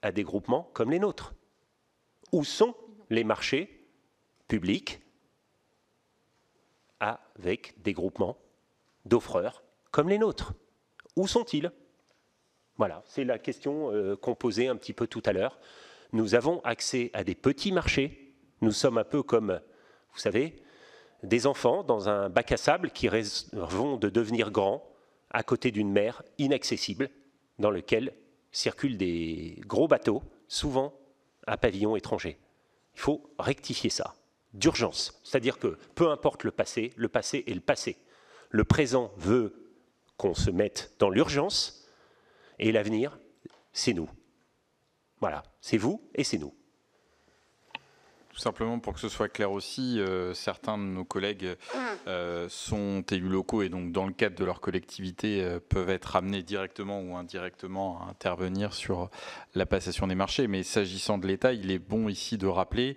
à des groupements comme les nôtres? Où sont les marchés publics avec des groupements d'offreurs comme les nôtres? Où sont-ils? Voilà, c'est la question qu'on posait un petit peu tout à l'heure. Nous avons accès à des petits marchés. Nous sommes un peu comme, vous savez, des enfants dans un bac à sable qui vont de devenir grands à côté d'une mer inaccessible dans laquelle circulent des gros bateaux, souvent à pavillon étranger. Il faut rectifier ça, d'urgence. C'est-à-dire que peu importe le passé est le passé. Le présent veut qu'on se mette dans l'urgence et l'avenir, c'est nous. Voilà, c'est vous et c'est nous. Tout simplement pour que ce soit clair aussi, certains de nos collègues sont élus locaux et donc dans le cadre de leur collectivité peuvent être amenés directement ou indirectement à intervenir sur la passation des marchés. Mais s'agissant de l'État, il est bon ici de rappeler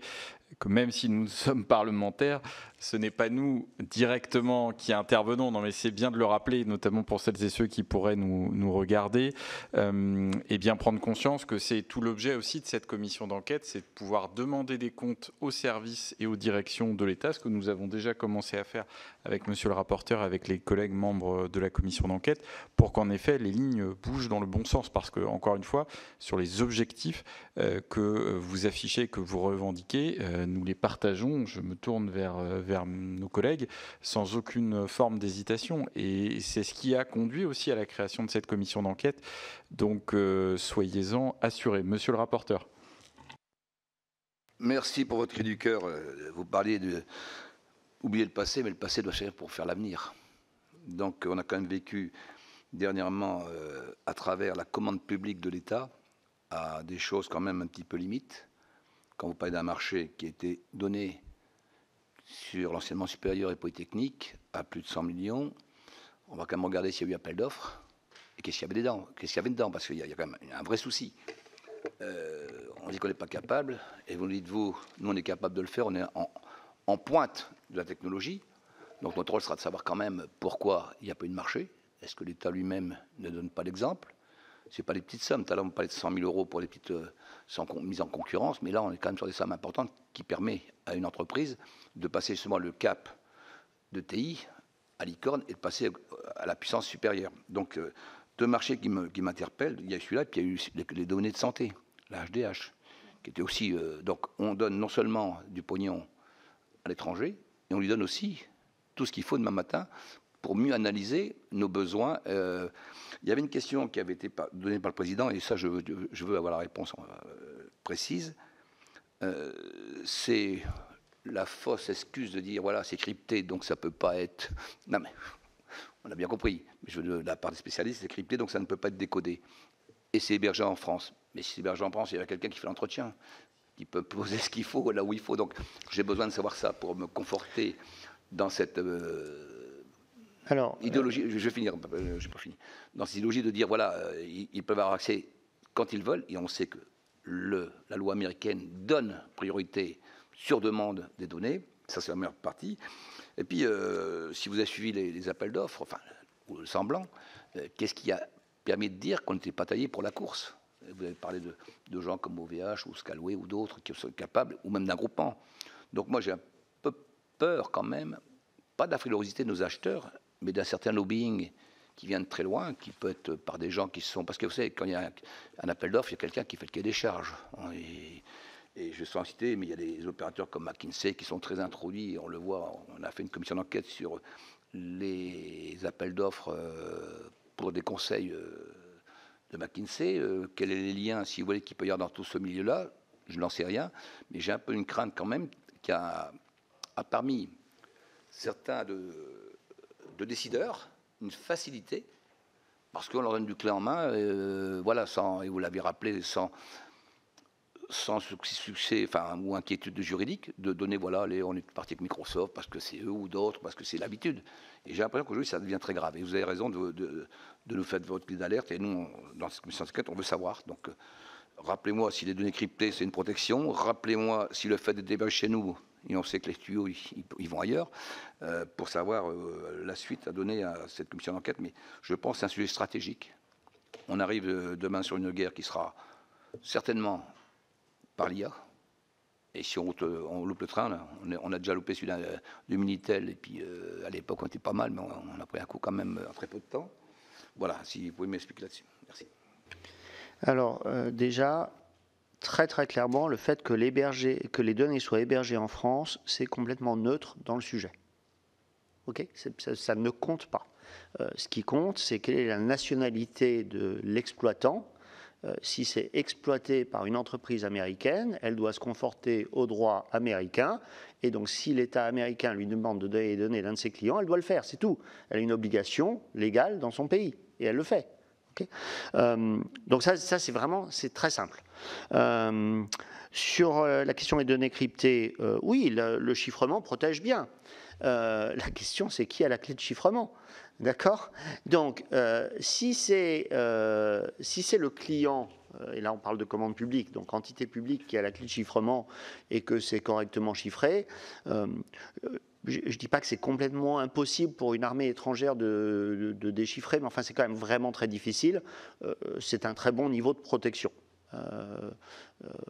que même si nous sommes parlementaires, ce n'est pas nous directement qui intervenons, non mais c'est bien de le rappeler, notamment pour celles et ceux qui pourraient nous regarder, et bien prendre conscience que c'est tout l'objet aussi de cette commission d'enquête, c'est de pouvoir demander des comptes aux services et aux directions de l'État, ce que nous avons déjà commencé à faire avec monsieur le rapporteur, avec les collègues membres de la commission d'enquête, pour qu'en effet les lignes bougent dans le bon sens, parce que, encore une fois, sur les objectifs que vous affichez, que vous revendiquez, nous les partageons. Je me tourne vers nos collègues sans aucune forme d'hésitation. Et c'est ce qui a conduit aussi à la création de cette commission d'enquête. Donc, soyez-en assurés. Monsieur le rapporteur. Merci pour votre cri du cœur. Vous parliez de oublier le passé, mais le passé doit servir pour faire l'avenir. Donc, on a quand même vécu dernièrement, à travers la commande publique de l'État, à des choses quand même un petit peu limites. Quand vous parlez d'un marché qui a été donné sur l'enseignement supérieur et polytechnique à plus de 100 millions, on va quand même regarder s'il y a eu appel d'offres et qu'est-ce qu'il y avait dedans, parce qu'il y a quand même un vrai souci. On dit qu'on n'est pas capable, et vous dites, nous on est capable de le faire, on est en pointe de la technologie, donc notre rôle sera de savoir quand même pourquoi il n'y a pas eu de marché. Est-ce que l'État lui-même ne donne pas l'exemple? Ce n'est pas des petites sommes. Tout à l'heure, on parlait de 100 000 euros pour les petites mises en concurrence, mais là, on est quand même sur des sommes importantes qui permettent à une entreprise de passer justement le cap de TI à licorne et de passer à la puissance supérieure. Donc, deux marchés qui m'interpellent, il y a celui-là, et puis il y a eu les données de santé, la HDH, qui était aussi... donc, on donne non seulement du pognon à l'étranger, et on lui donne aussi tout ce qu'il faut demain matin pour mieux analyser nos besoins. Il y avait une question qui avait été donnée par le président, et ça, je veux avoir la réponse précise. C'est la fausse excuse de dire, voilà, c'est crypté, donc ça ne peut pas être... Non, mais on a bien compris. Mais je veux de la part des spécialistes, c'est crypté, donc ça ne peut pas être décodé. Et c'est hébergé en France. Mais si c'est hébergé en France, il y a quelqu'un qui fait l'entretien, qui peut poser ce qu'il faut, là où il faut. Donc, j'ai besoin de savoir ça pour me conforter dans cette... idéologie, je vais finir, j'ai pas fini. Dans cette idéologie de dire, voilà, ils peuvent avoir accès quand ils veulent, et on sait que la loi américaine donne priorité sur demande des données, ça c'est la meilleure partie. Et puis, si vous avez suivi les appels d'offres, enfin, ou le semblant, qu'est-ce qui a permis de dire qu'on n'était pas taillé pour la course? Vous avez parlé de gens comme OVH ou Scalway ou d'autres qui sont capables, ou même d'un groupement. Donc moi j'ai un peu peur quand même, pas de la frilosité de nos acheteurs, mais d'un certain lobbying qui vient de très loin, qui peut être par des gens qui sont... Parce que vous savez, quand il y a un appel d'offres, il y a quelqu'un qui fait le cahier des charges. Et je suis en cité, mais il y a des opérateurs comme McKinsey qui sont très introduits. On le voit, on a fait une commission d'enquête sur les appels d'offres pour des conseils de McKinsey. Quels sont les liens, si vous voulez, qu'il peut y avoir dans tout ce milieu-là? Je n'en sais rien, mais j'ai un peu une crainte quand même qu'il y a parmi certains de décideurs une facilité, parce qu'on leur donne du clé en main, voilà, sans, et vous l'avez rappelé, sans sans succès, enfin, ou inquiétude juridique, de donner, voilà, on est parti avec Microsoft parce que c'est eux ou d'autres, parce que c'est l'habitude. Et j'ai l'impression qu'aujourd'hui, ça devient très grave. Et vous avez raison de nous faire votre clé d'alerte. Et nous, dans cette commission d'enquête, on veut savoir. Donc, rappelez-moi si les données cryptées, c'est une protection. Rappelez-moi si le fait de débat chez nous, et on sait que les tuyaux, ils vont ailleurs, pour savoir la suite à donner à cette commission d'enquête. Mais je pense que c'est un sujet stratégique. On arrive demain sur une guerre qui sera certainement par l'IA. Et si on loupe le train, là, on a déjà loupé celui du Minitel, et puis à l'époque on était pas mal, mais on a pris un coup quand même en très peu de temps. Voilà, si vous pouvez m'expliquer là-dessus. Merci. Alors déjà, très très clairement, le fait que les données soient hébergées en France, c'est complètement neutre dans le sujet. Ok, ça ne compte pas. Ce qui compte, c'est quelle est la nationalité de l'exploitant. Si c'est exploité par une entreprise américaine, elle doit se conformer aux droits américains. Et donc, si l'État américain lui demande de donner les données d'un de ses clients, elle doit le faire, c'est tout. Elle a une obligation légale dans son pays, et elle le fait. Okay, donc ça c'est très simple. Sur la question des données cryptées, oui, le chiffrement protège bien. La question, c'est qui a la clé de chiffrement? D'accord? Donc, si c'est le client, et là on parle de commande publique, donc entité publique qui a la clé de chiffrement et que c'est correctement chiffré, je ne dis pas que c'est complètement impossible pour une armée étrangère de déchiffrer, mais enfin c'est quand même vraiment très difficile. C'est un très bon niveau de protection.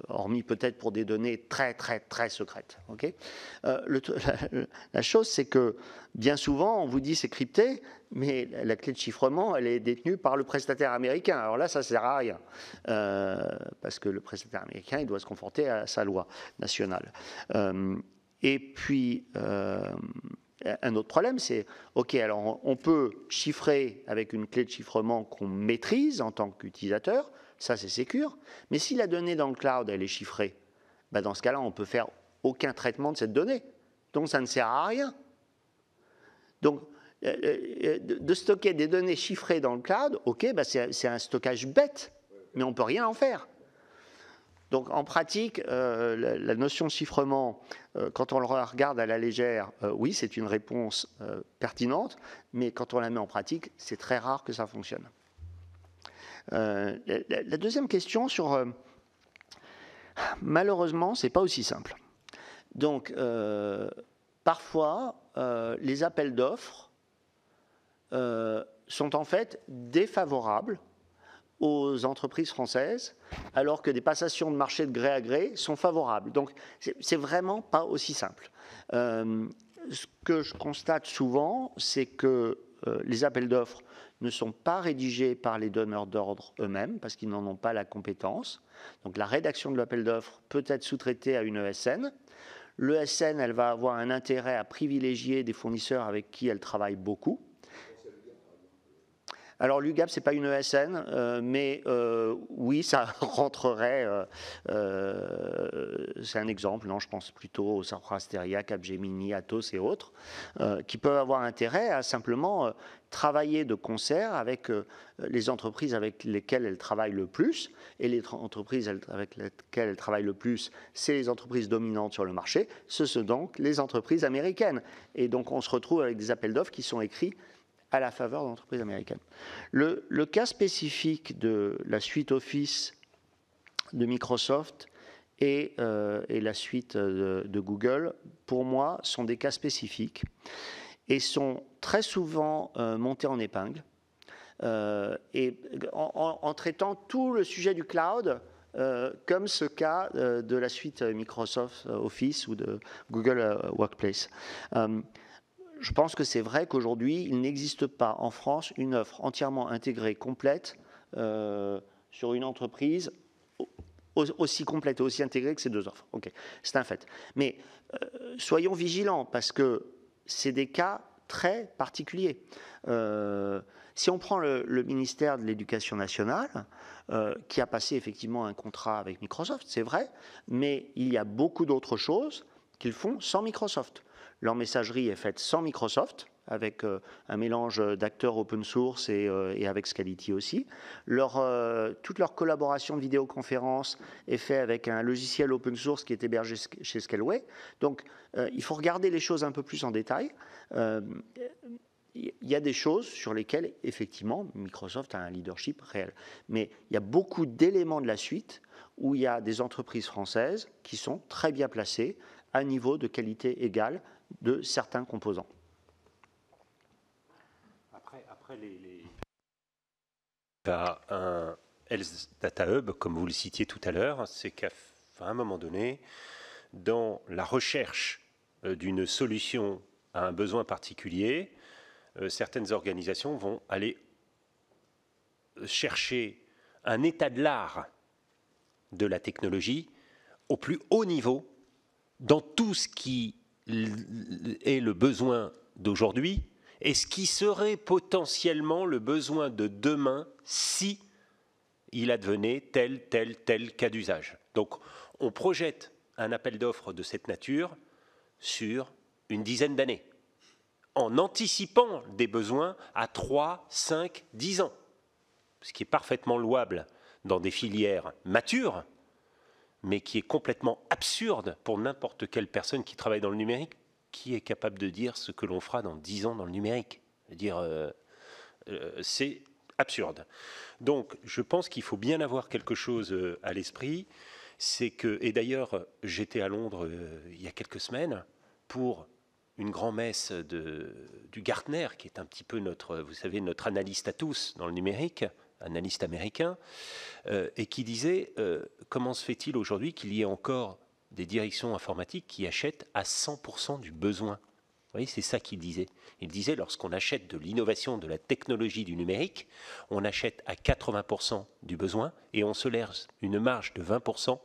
Hormis peut-être pour des données très très très secrètes. Okay, la chose, c'est que bien souvent on vous dit c'est crypté, mais la clé de chiffrement elle est détenue par le prestataire américain. Alors là ça sert à rien parce que le prestataire américain il doit se conformer à sa loi nationale. Et puis un autre problème, c'est ok, alors on peut chiffrer avec une clé de chiffrement qu'on maîtrise en tant qu'utilisateur. Ça, c'est sécure. Mais si la donnée dans le cloud, elle est chiffrée, ben dans ce cas-là, on ne peut faire aucun traitement de cette donnée. Donc, ça ne sert à rien. Donc, de stocker des données chiffrées dans le cloud, ok, ben c'est un stockage bête, mais on ne peut rien en faire. Donc, en pratique, la notion de chiffrement, quand on le regarde à la légère, oui, c'est une réponse pertinente, mais quand on la met en pratique, c'est très rare que ça fonctionne. La deuxième question sur... malheureusement, ce n'est pas aussi simple. Donc, parfois, les appels d'offres sont en fait défavorables aux entreprises françaises, alors que des passations de marché de gré à gré sont favorables. Donc, c'est vraiment pas aussi simple. Ce que je constate souvent, c'est que les appels d'offres ne sont pas rédigés par les donneurs d'ordre eux-mêmes, parce qu'ils n'en ont pas la compétence. Donc la rédaction de l'appel d'offres peut être sous-traitée à une ESN. L'ESN, elle va avoir un intérêt à privilégier des fournisseurs avec qui elle travaille beaucoup. Alors l'UGAP, ce n'est pas une ESN, mais oui, ça rentrerait, c'est un exemple, non, je pense plutôt au Sopra Steria, Capgemini, Atos et autres, qui peuvent avoir intérêt à simplement travailler de concert avec les entreprises avec lesquelles elles travaillent le plus, et les entreprises avec lesquelles elles travaillent le plus, c'est les entreprises dominantes sur le marché, ce sont donc les entreprises américaines. Et donc on se retrouve avec des appels d'offres qui sont écrits à la faveur d'entreprises américaines. Le cas spécifique de la suite Office de Microsoft et la suite de Google, pour moi, sont des cas spécifiques et sont très souvent montés en épingle et en traitant tout le sujet du cloud comme ce cas de la suite Microsoft Office ou de Google Workplace. Je pense que c'est vrai qu'aujourd'hui, il n'existe pas en France une offre entièrement intégrée, complète, sur une entreprise aussi complète et aussi intégrée que ces deux offres. Okay, c'est un fait. Mais soyons vigilants, parce que c'est des cas très particuliers. Si on prend le ministère de l'Éducation nationale, qui a passé effectivement un contrat avec Microsoft, c'est vrai, mais il y a beaucoup d'autres choses qu'ils font sans Microsoft. Leur messagerie est faite sans Microsoft, avec un mélange d'acteurs open source et avec Scality aussi. Toute leur collaboration de vidéoconférence est faite avec un logiciel open source qui est hébergé chez Scaleway. Donc, il faut regarder les choses un peu plus en détail. Il y a des choses sur lesquelles, effectivement, Microsoft a un leadership réel. Mais il y a beaucoup d'éléments de la suite où il y a des entreprises françaises qui sont très bien placées à niveau de qualité égale de certains composants. Après un Health Data Hub, comme vous le citiez tout à l'heure, c'est qu'à un moment donné, dans la recherche d'une solution à un besoin particulier, certaines organisations vont aller chercher un état de l'art de la technologie au plus haut niveau dans tout ce qui est le besoin d'aujourd'hui et ce qui serait potentiellement le besoin de demain si il advenait tel cas d'usage. Donc on projette un appel d'offres de cette nature sur une dizaine d'années, en anticipant des besoins à 3, 5, 10 ans, ce qui est parfaitement louable dans des filières matures, mais qui est complètement absurde pour n'importe quelle personne qui travaille dans le numérique. Qui est capable de dire ce que l'on fera dans 10 ans dans le numérique? C'est absurde. Donc, je pense qu'il faut bien avoir quelque chose à l'esprit. C'est que, et d'ailleurs, j'étais à Londres il y a quelques semaines pour une grand-messe du Gartner, qui est un petit peu notre, vous savez, notre analyste à tous dans le numérique, analyste américain, et qui disait comment se fait-il aujourd'hui qu'il y ait encore des directions informatiques qui achètent à 100% du besoin. Vous voyez, c'est ça qu'il disait. Il disait, lorsqu'on achète de l'innovation, de la technologie du numérique, on achète à 80% du besoin et on se laisse une marge de 20%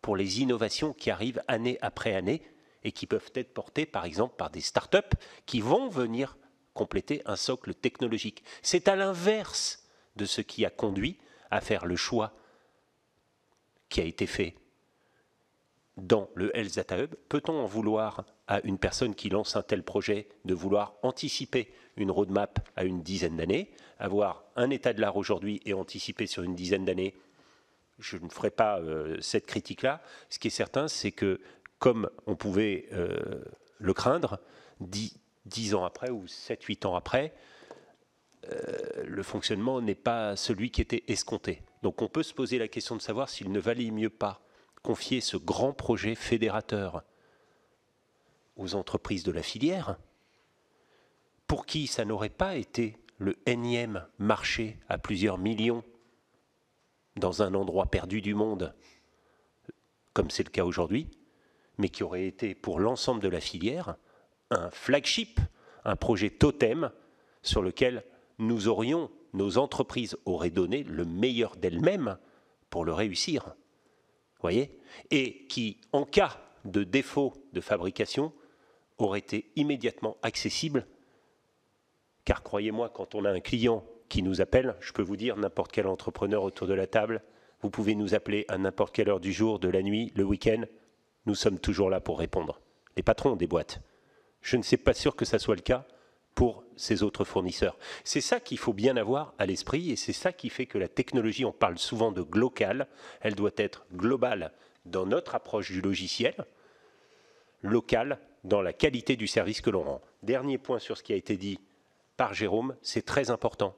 pour les innovations qui arrivent année après année et qui peuvent être portées, par exemple, par des start-up qui vont venir compléter un socle technologique. C'est à l'inverse de ce qui a conduit à faire le choix qui a été fait dans le Health Data Hub. Peut-on en vouloir à une personne qui lance un tel projet de vouloir anticiper une roadmap à une dizaine d'années, avoir un état de l'art aujourd'hui et anticiper sur une dizaine d'années? Je ne ferai pas cette critique-là. Ce qui est certain, c'est que, comme on pouvait le craindre, 10 ans après ou 7-8 ans après, le fonctionnement n'est pas celui qui était escompté. Donc on peut se poser la question de savoir s'il ne valait mieux pas confier ce grand projet fédérateur aux entreprises de la filière, pour qui ça n'aurait pas été le énième marché à plusieurs millions dans un endroit perdu du monde, comme c'est le cas aujourd'hui, mais qui aurait été pour l'ensemble de la filière un flagship, un projet totem sur lequel nos entreprises auraient donné le meilleur d'elles-mêmes pour le réussir. Voyez, et qui, en cas de défaut de fabrication, aurait été immédiatement accessible. Car croyez-moi, quand on a un client qui nous appelle, je peux vous dire, n'importe quel entrepreneur autour de la table, vous pouvez nous appeler à n'importe quelle heure du jour, de la nuit, le week-end, nous sommes toujours là pour répondre. Les patrons ont des boîtes. Je ne suis pas sûr que ça soit le cas pour ces autres fournisseurs. C'est ça qu'il faut bien avoir à l'esprit et c'est ça qui fait que la technologie, on parle souvent de glocal, elle doit être globale dans notre approche du logiciel, locale dans la qualité du service que l'on rend. Dernier point sur ce qui a été dit par Jérôme, c'est très important.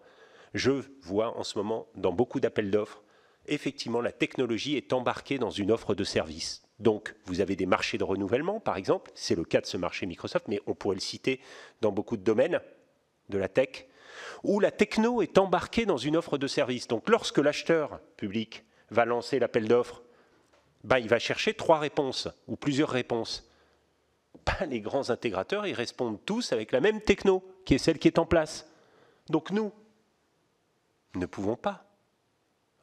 Je vois en ce moment dans beaucoup d'appels d'offres, effectivement la technologie est embarquée dans une offre de service. Donc, vous avez des marchés de renouvellement, par exemple, c'est le cas de ce marché Microsoft, mais on pourrait le citer dans beaucoup de domaines de la tech, où la techno est embarquée dans une offre de service. Donc, lorsque l'acheteur public va lancer l'appel d'offres, il va chercher 3 réponses, ou plusieurs réponses. Les grands intégrateurs, ils répondent tous avec la même techno, qui est celle qui est en place. Donc, nous ne pouvons pas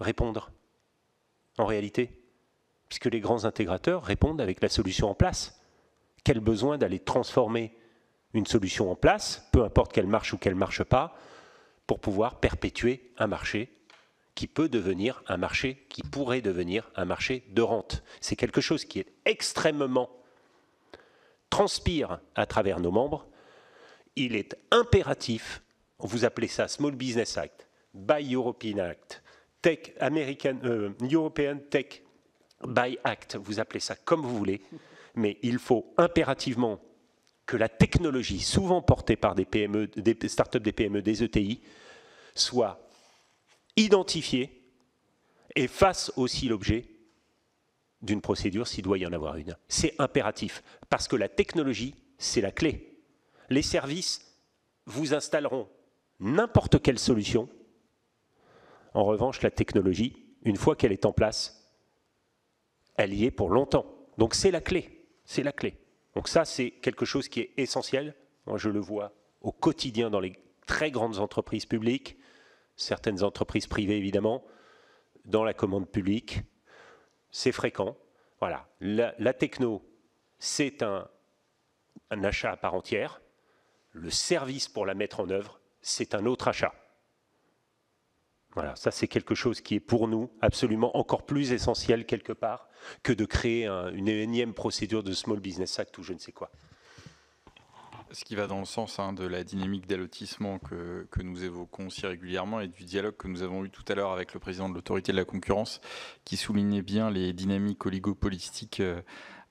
répondre, en réalité, puisque les grands intégrateurs répondent avec la solution en place. Quel besoin d'aller transformer une solution en place, peu importe qu'elle marche ou qu'elle ne marche pas, pour pouvoir perpétuer un marché qui peut devenir un marché, qui pourrait devenir un marché de rente. C'est quelque chose qui est extrêmement transpire à travers nos membres. il est impératif, vous appelez ça Small Business Act, Buy European Act, European Tech Buy Act, vous appelez ça comme vous voulez, mais il faut impérativement que la technologie, souvent portée par des PME, des startups, des PME, des ETI, soit identifiée et fasse aussi l'objet d'une procédure s'il doit y en avoir une. C'est impératif, parce que la technologie, c'est la clé. Les services vous installeront n'importe quelle solution. En revanche, la technologie, une fois qu'elle est en place, elle y est pour longtemps. Donc c'est la clé, c'est la clé. Donc ça, c'est quelque chose qui est essentiel. Moi, je le vois au quotidien dans les très grandes entreprises publiques, certaines entreprises privées évidemment, dans la commande publique, c'est fréquent. Voilà, la techno, c'est un achat à part entière. Le service pour la mettre en œuvre, c'est un autre achat. Voilà, ça c'est quelque chose qui est pour nous absolument encore plus essentiel quelque part que de créer une énième procédure de Small Business Act ou je ne sais quoi. Ce qui va dans le sens de la dynamique d'allotissement que nous évoquons aussi régulièrement et du dialogue que nous avons eu tout à l'heure avec le président de l'autorité de la concurrence qui soulignait bien les dynamiques oligopolistiques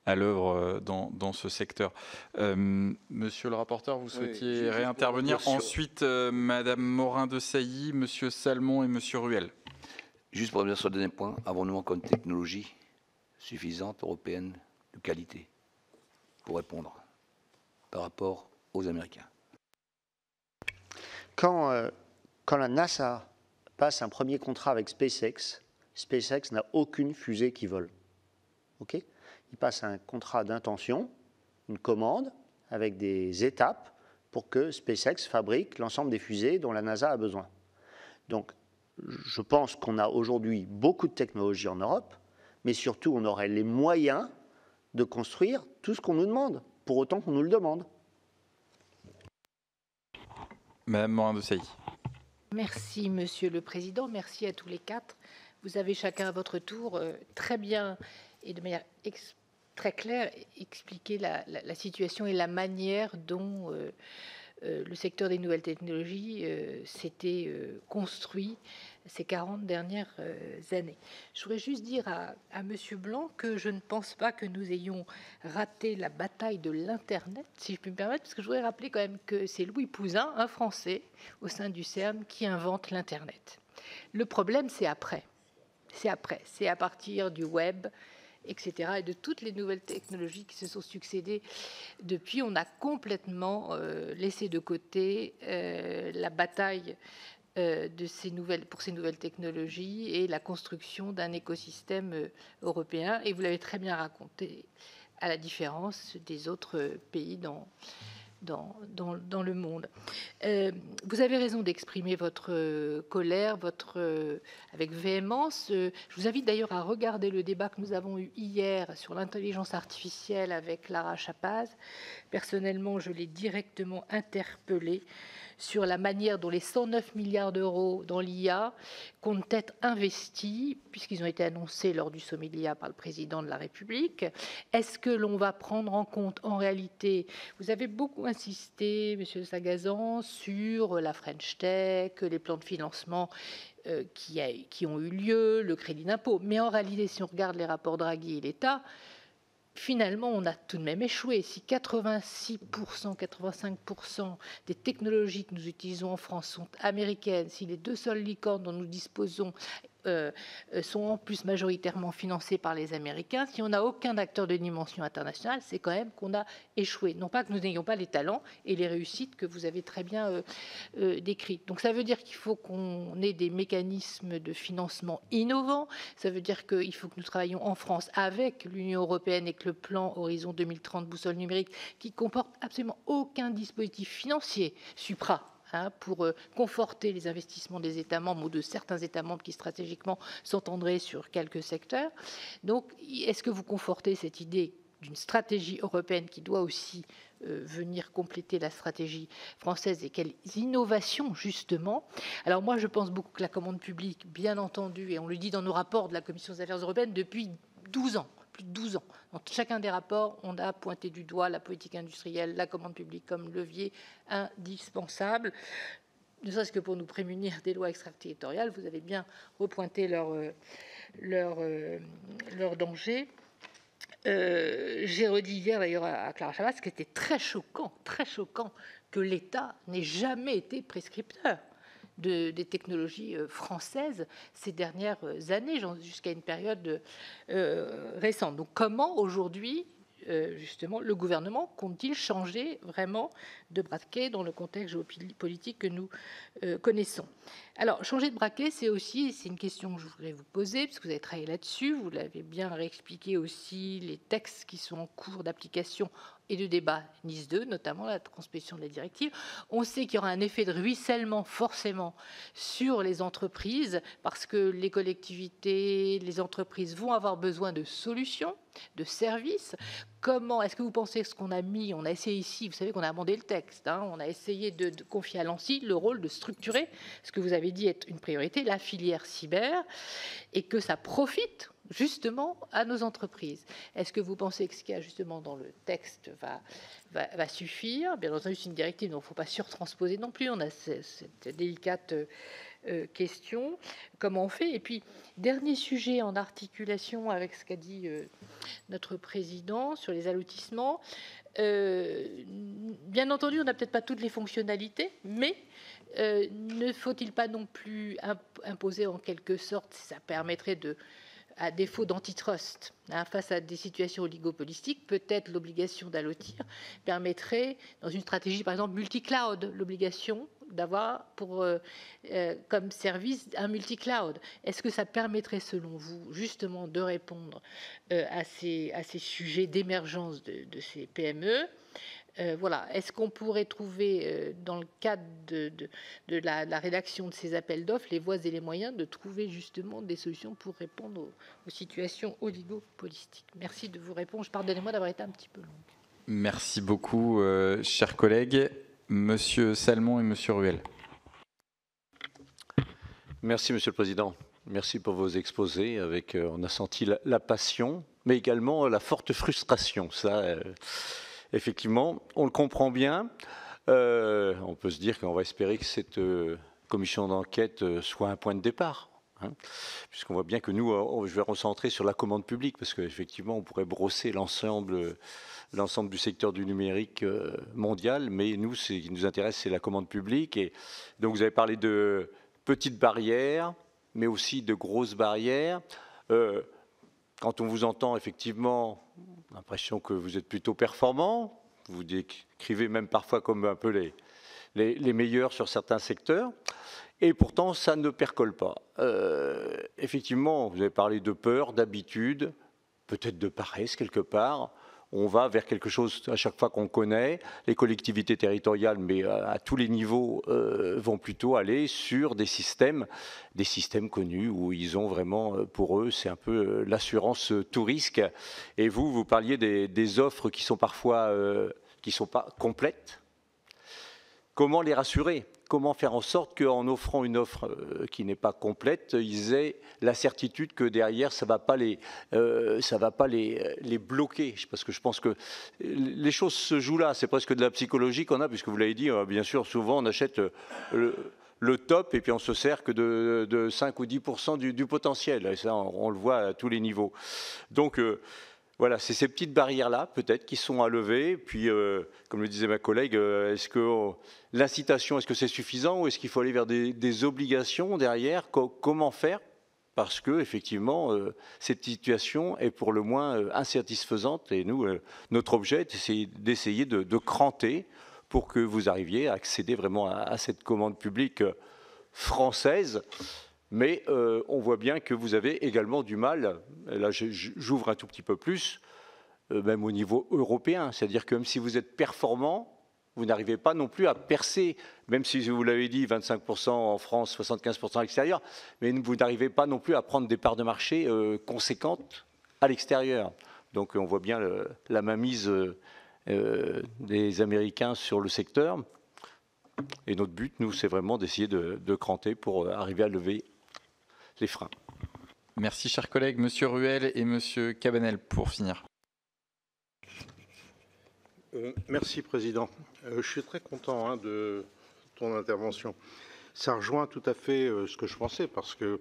à l'œuvre dans ce secteur. Monsieur le rapporteur, vous souhaitiez réintervenir. Ensuite, Madame Morin-Desailly, Monsieur Salmon et Monsieur Ruel. Juste pour revenir sur le deuxième point, avons-nous encore une technologie suffisante, européenne, de qualité, pour répondre par rapport aux Américains? Quand la NASA passe un premier contrat avec SpaceX, SpaceX n'a aucune fusée qui vole. Okay ? Il passe un contrat d'intention, une commande, avec des étapes pour que SpaceX fabrique l'ensemble des fusées dont la NASA a besoin. Donc, je pense qu'on a aujourd'hui beaucoup de technologies en Europe, mais surtout, on aurait les moyens de construire tout ce qu'on nous demande, pour autant qu'on nous le demande. Madame Morin-Desailly. Merci, Monsieur le Président. Merci à tous les quatre. Vous avez chacun à votre tour très bien et de manière très claire expliqué la situation et la manière dont le secteur des nouvelles technologies s'était construit ces 40 dernières années. Je voudrais juste dire à Monsieur Blanc que je ne pense pas que nous ayons raté la bataille de l'Internet, si je puis me permettre, parce que je voudrais rappeler quand même que c'est Louis Pouzin, un Français au sein du CERN, qui invente l'Internet. Le problème, c'est après. C'est après. C'est à partir du web, etc., et de toutes les nouvelles technologies qui se sont succédées depuis. On a complètement laissé de côté la bataille pour ces nouvelles technologies et la construction d'un écosystème européen. Et vous l'avez très bien raconté, à la différence des autres pays dans le monde. Vous avez raison d'exprimer votre colère, avec véhémence. Je vous invite d'ailleurs à regarder le débat que nous avons eu hier sur l'intelligence artificielle avec Lara Chapaz. Personnellement, je l'ai directement interpellée sur la manière dont les 109 milliards d'euros dans l'IA comptent être investis, puisqu'ils ont été annoncés lors du sommet de l'IA par le président de la République. Est-ce que l'on va prendre en compte, en réalité, vous avez beaucoup insisté, Monsieur Sagazan, sur la French Tech, les plans de financement qui ont eu lieu, le crédit d'impôt. Mais en réalité, si on regarde les rapports Draghi et l'État, finalement, on a tout de même échoué. Si 86%, 85% des technologies que nous utilisons en France sont américaines, si les deux seules licornes dont nous disposons sont en plus majoritairement financées par les Américains, si on n'a aucun acteur de dimension internationale, c'est quand même qu'on a échoué. Non pas que nous n'ayons pas les talents et les réussites que vous avez très bien décrites. Donc ça veut dire qu'il faut qu'on ait des mécanismes de financement innovants. Ça veut dire qu'il faut que nous travaillions en France avec l'Union européenne et que le plan Horizon 2030 boussole numérique, qui comporte absolument aucun dispositif financier supra, pour conforter les investissements des États membres ou de certains États membres qui stratégiquement s'entendraient sur quelques secteurs. Donc, est-ce que vous confortez cette idée d'une stratégie européenne qui doit aussi venir compléter la stratégie française et quelles innovations, justement? Alors moi, je pense beaucoup que la commande publique, bien entendu, et on le dit dans nos rapports de la Commission des affaires européennes depuis 12 ans, plus de 12 ans. Dans chacun des rapports, on a pointé du doigt la politique industrielle, la commande publique comme levier indispensable. Ne serait-ce que pour nous prémunir des lois extraterritoriales, vous avez bien repointé leur danger. J'ai redit hier d'ailleurs à Clara Chamas que c'était très choquant que l'État n'ait jamais été prescripteur des technologies françaises ces dernières années, jusqu'à une période récente. Donc comment aujourd'hui, justement, le gouvernement compte-t-il changer vraiment de braquet dans le contexte géopolitique que nous connaissons? Alors, changer de braquet, c'est une question que je voudrais vous poser, parce que vous avez travaillé là-dessus, vous l'avez bien réexpliqué aussi, les textes qui sont en cours d'application et de débat Nice 2, notamment la transposition de la directive. On sait qu'il y aura un effet de ruissellement forcément sur les entreprises, parce que les collectivités, les entreprises vont avoir besoin de solutions, de services. Comment est-ce que vous pensez que ce qu'on a mis, on a essayé ici, vous savez qu'on a amendé le texte, hein, on a essayé de confier à l'ANSSI le rôle de structurer ce que vous avez dit être une priorité, la filière cyber, et que ça profite justement à nos entreprises. Est-ce que vous pensez que ce qu'il y a justement dans le texte va suffire? Bien entendu, c'est une directive, donc il ne faut pas surtransposer non plus. On a cette délicate question. Comment on fait? Et puis, dernier sujet en articulation avec ce qu'a dit notre président sur les allotissements. Bien entendu, on n'a peut-être pas toutes les fonctionnalités, mais ne faut-il pas non plus imposer en quelque sorte, ça permettrait à défaut d'antitrust, face à des situations oligopolistiques, peut-être l'obligation d'allotir permettrait, dans une stratégie par exemple multi-cloud, l'obligation d'avoir comme service un multi-cloud. Est-ce que ça permettrait, selon vous, justement de répondre à ces sujets d'émergence de ces PME? Voilà. Est-ce qu'on pourrait trouver, dans le cadre de la rédaction de ces appels d'offres, les voies et les moyens de trouver justement des solutions pour répondre aux situations oligopolistiques? Merci de vous répondre. Pardonnez-moi d'avoir été un petit peu longue. Merci beaucoup, chers collègues. Monsieur Salmon et Monsieur Ruel. Merci, Monsieur le Président. Merci pour vos exposés. On a senti la passion, mais également la forte frustration. Ça, effectivement, on le comprend bien. On peut se dire qu'on va espérer que cette commission d'enquête soit un point de départ. Puisqu'on voit bien que nous, je vais recentrer sur la commande publique, parce qu'effectivement, on pourrait brosser l'ensemble du secteur du numérique mondial, mais nous, ce qui nous intéresse, c'est la commande publique. Et donc, vous avez parlé de petites barrières, mais aussi de grosses barrières. Quand on vous entend, effectivement, l'impression que vous êtes plutôt performant. Vous décrivez même parfois comme un peu les meilleurs sur certains secteurs. Et pourtant, ça ne percole pas. Effectivement, vous avez parlé de peur, d'habitude, peut-être de paresse quelque part. On va vers quelque chose à chaque fois qu'on connaît. Les collectivités territoriales, mais à tous les niveaux, vont plutôt aller sur des systèmes connus où ils ont vraiment, pour eux, c'est un peu l'assurance tout risque. Et vous parliez des offres qui sont parfois qui sont pas complètes. Comment les rassurer? Comment faire en sorte qu'en offrant une offre qui n'est pas complète, ils aient la certitude que derrière, ça ne va pas les bloquer? Parce que je pense que les choses se jouent là. C'est presque de la psychologie qu'on a, puisque vous l'avez dit, bien sûr, souvent on achète le top et puis on se sert que de 5 ou 10% du potentiel. Et ça, on le voit à tous les niveaux. Donc, voilà, c'est ces petites barrières-là, peut-être, qui sont à lever. Puis, comme le disait ma collègue, est-ce que l'incitation, est-ce que c'est suffisant ou est-ce qu'il faut aller vers des obligations derrière? Comment faire? Parce que, effectivement, cette situation est pour le moins insatisfaisante. Et nous, notre objet, c'est d'essayer de cranter pour que vous arriviez à accéder vraiment à cette commande publique française. Mais on voit bien que vous avez également du mal, là j'ouvre un tout petit peu plus, même au niveau européen. C'est-à-dire que même si vous êtes performant, vous n'arrivez pas non plus à percer, même si vous l'avez dit, 25% en France, 75% à l'extérieur, mais vous n'arrivez pas non plus à prendre des parts de marché conséquentes à l'extérieur. Donc on voit bien la mainmise des Américains sur le secteur. Et notre but, nous, c'est vraiment d'essayer de cranter pour arriver à lever les freins. Merci, chers collègues. Monsieur Ruel et Monsieur Cabanel, pour finir. Merci, Président. Je suis très content de ton intervention. Ça rejoint tout à fait ce que je pensais, parce que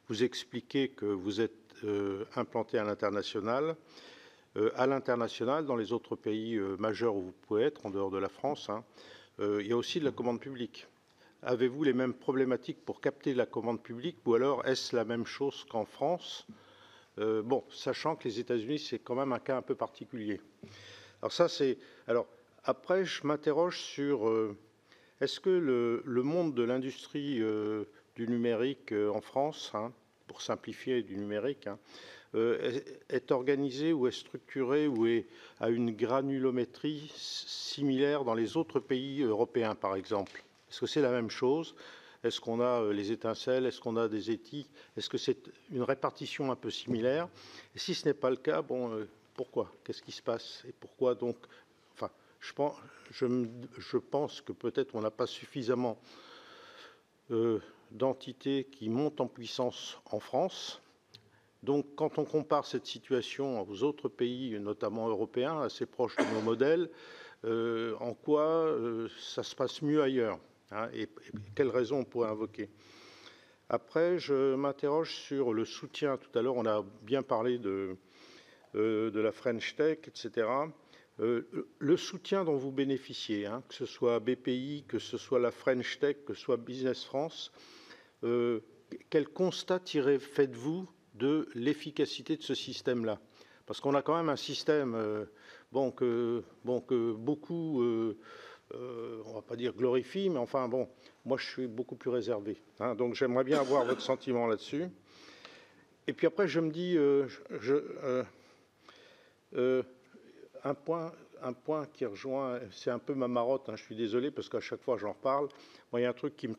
vous expliquez que vous êtes implanté à l'international. Dans les autres pays majeurs où vous pouvez être, en dehors de la France, il y a aussi de la commande publique. Avez-vous les mêmes problématiques pour capter la commande publique, ou alors est-ce la même chose qu'en France? Bon, sachant que les États-Unis, c'est quand même un cas un peu particulier. Alors ça, c'est... Alors, après, je m'interroge sur... est-ce que le monde de l'industrie du numérique en France, pour simplifier du numérique, est organisé ou est structuré ou a une granulométrie similaire dans les autres pays européens, par exemple? Est-ce que c'est la même chose? Est-ce qu'on a les étincelles? Est-ce qu'on a des ETI? Est-ce que c'est une répartition un peu similaire? Et si ce n'est pas le cas, bon, pourquoi? Qu'est-ce qui se passe? Et pourquoi donc? Enfin, je pense que peut-être on n'a pas suffisamment d'entités qui montent en puissance en France. Donc, quand on compare cette situation aux autres pays, notamment européens, assez proches de nos modèles, en quoi ça se passe mieux ailleurs, et quelles raisons on pourrait invoquer? Après, je m'interroge sur le soutien. Tout à l'heure, on a bien parlé de la French Tech, etc. Le soutien dont vous bénéficiez, que ce soit BPI, que ce soit la French Tech, que ce soit Business France, quel constat faites-vous de l'efficacité de ce système-là? Parce qu'on a quand même un système que beaucoup, on ne va pas dire glorifie, mais enfin bon, moi je suis beaucoup plus réservé. Donc j'aimerais bien avoir votre sentiment là-dessus. Et puis après, je me dis, un point qui rejoint, c'est un peu ma marotte, je suis désolé parce qu'à chaque fois j'en reparle. Moi, il y a un truc qui me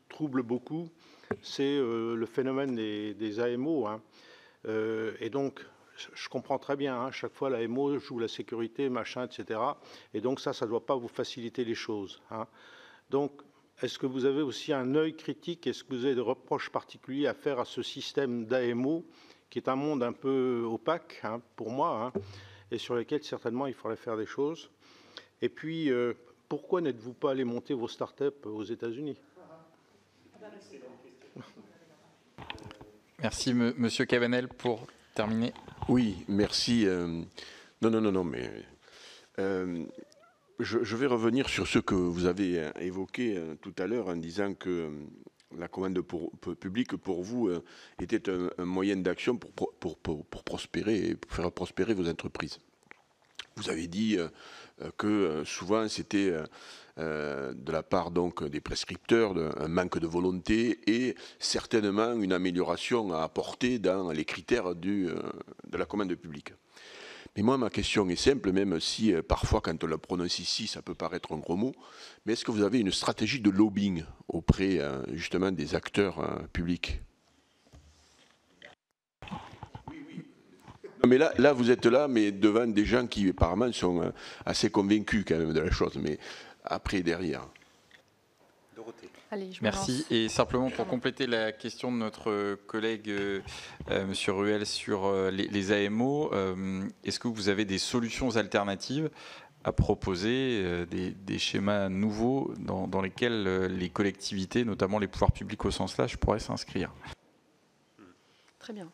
trouble beaucoup, c'est le phénomène des AMO. Et donc, je comprends très bien, chaque fois l'AMO joue la sécurité, machin, etc. Et donc ça ne doit pas vous faciliter les choses. Donc, est-ce que vous avez aussi un œil critique? Est-ce que vous avez des reproches particuliers à faire à ce système d'AMO, qui est un monde un peu opaque pour moi, et sur lequel certainement il faudrait faire des choses? Et puis, pourquoi n'êtes-vous pas allé monter vos startups aux États-Unis? Merci, Monsieur Cabanel, pour terminer. Oui, merci. Non, mais je vais revenir sur ce que vous avez évoqué tout à l'heure en disant que la commande publique, pour vous, était un moyen d'action pour prospérer et pour faire prospérer vos entreprises. Vous avez dit que souvent c'était de la part donc des prescripteurs un manque de volonté et certainement une amélioration à apporter dans les critères de la commande publique. Mais moi, ma question est simple, même si parfois quand on la prononce ici, ça peut paraître un gros mot, mais est-ce que vous avez une stratégie de lobbying auprès justement des acteurs publics? Mais là, vous êtes là, mais devant des gens qui, apparemment, sont assez convaincus quand même de la chose. Mais après, derrière. Dorothée. Allez, merci. Et simplement pour compléter la question de notre collègue Monsieur Ruel sur les AMO, est-ce que vous avez des solutions alternatives à proposer, des schémas nouveaux dans lesquels les collectivités, notamment les pouvoirs publics au sens large, pourraient s'inscrire? Très bien.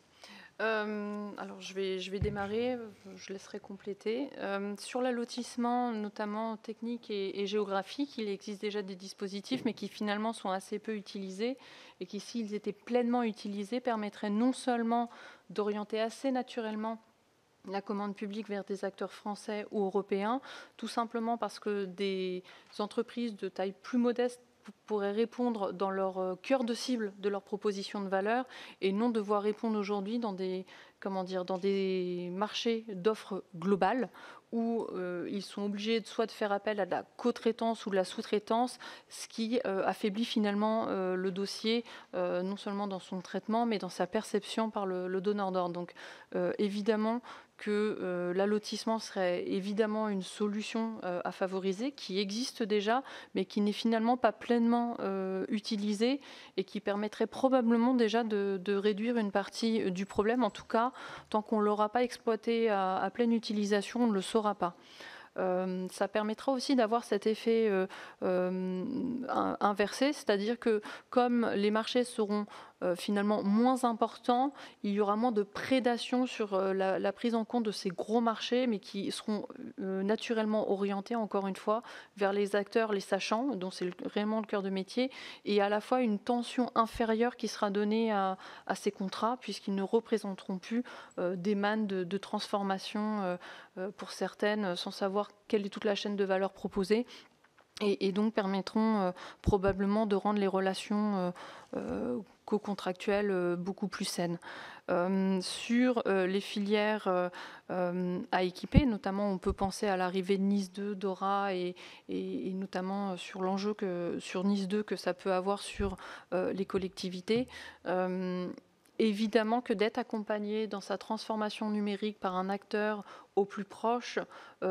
Alors je vais démarrer, je laisserai compléter. Sur l'allotissement, notamment technique et géographique, il existe déjà des dispositifs, mais qui finalement sont assez peu utilisés et qui, s'ils étaient pleinement utilisés, permettraient non seulement d'orienter assez naturellement la commande publique vers des acteurs français ou européens, tout simplement parce que des entreprises de taille plus modeste pourraient répondre dans leur cœur de cible de leur proposition de valeur et non devoir répondre aujourd'hui dans des marchés d'offres globales où ils sont obligés soit de faire appel à de la co-traitance ou de la sous-traitance, ce qui affaiblit finalement le dossier, non seulement dans son traitement, mais dans sa perception par le donneur d'ordre. Donc évidemment que l'allotissement serait évidemment une solution à favoriser, qui existe déjà, mais qui n'est finalement pas pleinement utilisée et qui permettrait probablement déjà de réduire une partie du problème. En tout cas, tant qu'on ne l'aura pas exploité à pleine utilisation, on ne le saura pas. Ça permettra aussi d'avoir cet effet inversé, c'est-à-dire que comme les marchés seront finalement moins importants, il y aura moins de prédation sur la prise en compte de ces gros marchés, mais qui seront naturellement orientés, encore une fois, vers les acteurs, les sachants, dont c'est réellement le cœur de métier, et à la fois une tension inférieure qui sera donnée à ces contrats, puisqu'ils ne représenteront plus des mannes de transformation pour certaines, sans savoir quelle est toute la chaîne de valeur proposée, et donc permettront probablement de rendre les relations co-contractuelles beaucoup plus saines. Sur les filières à équiper, notamment on peut penser à l'arrivée de Nice 2, Dora, et notamment sur l'enjeu sur Nice 2 que ça peut avoir sur les collectivités. Évidemment que d'être accompagné dans sa transformation numérique par un acteur au plus proche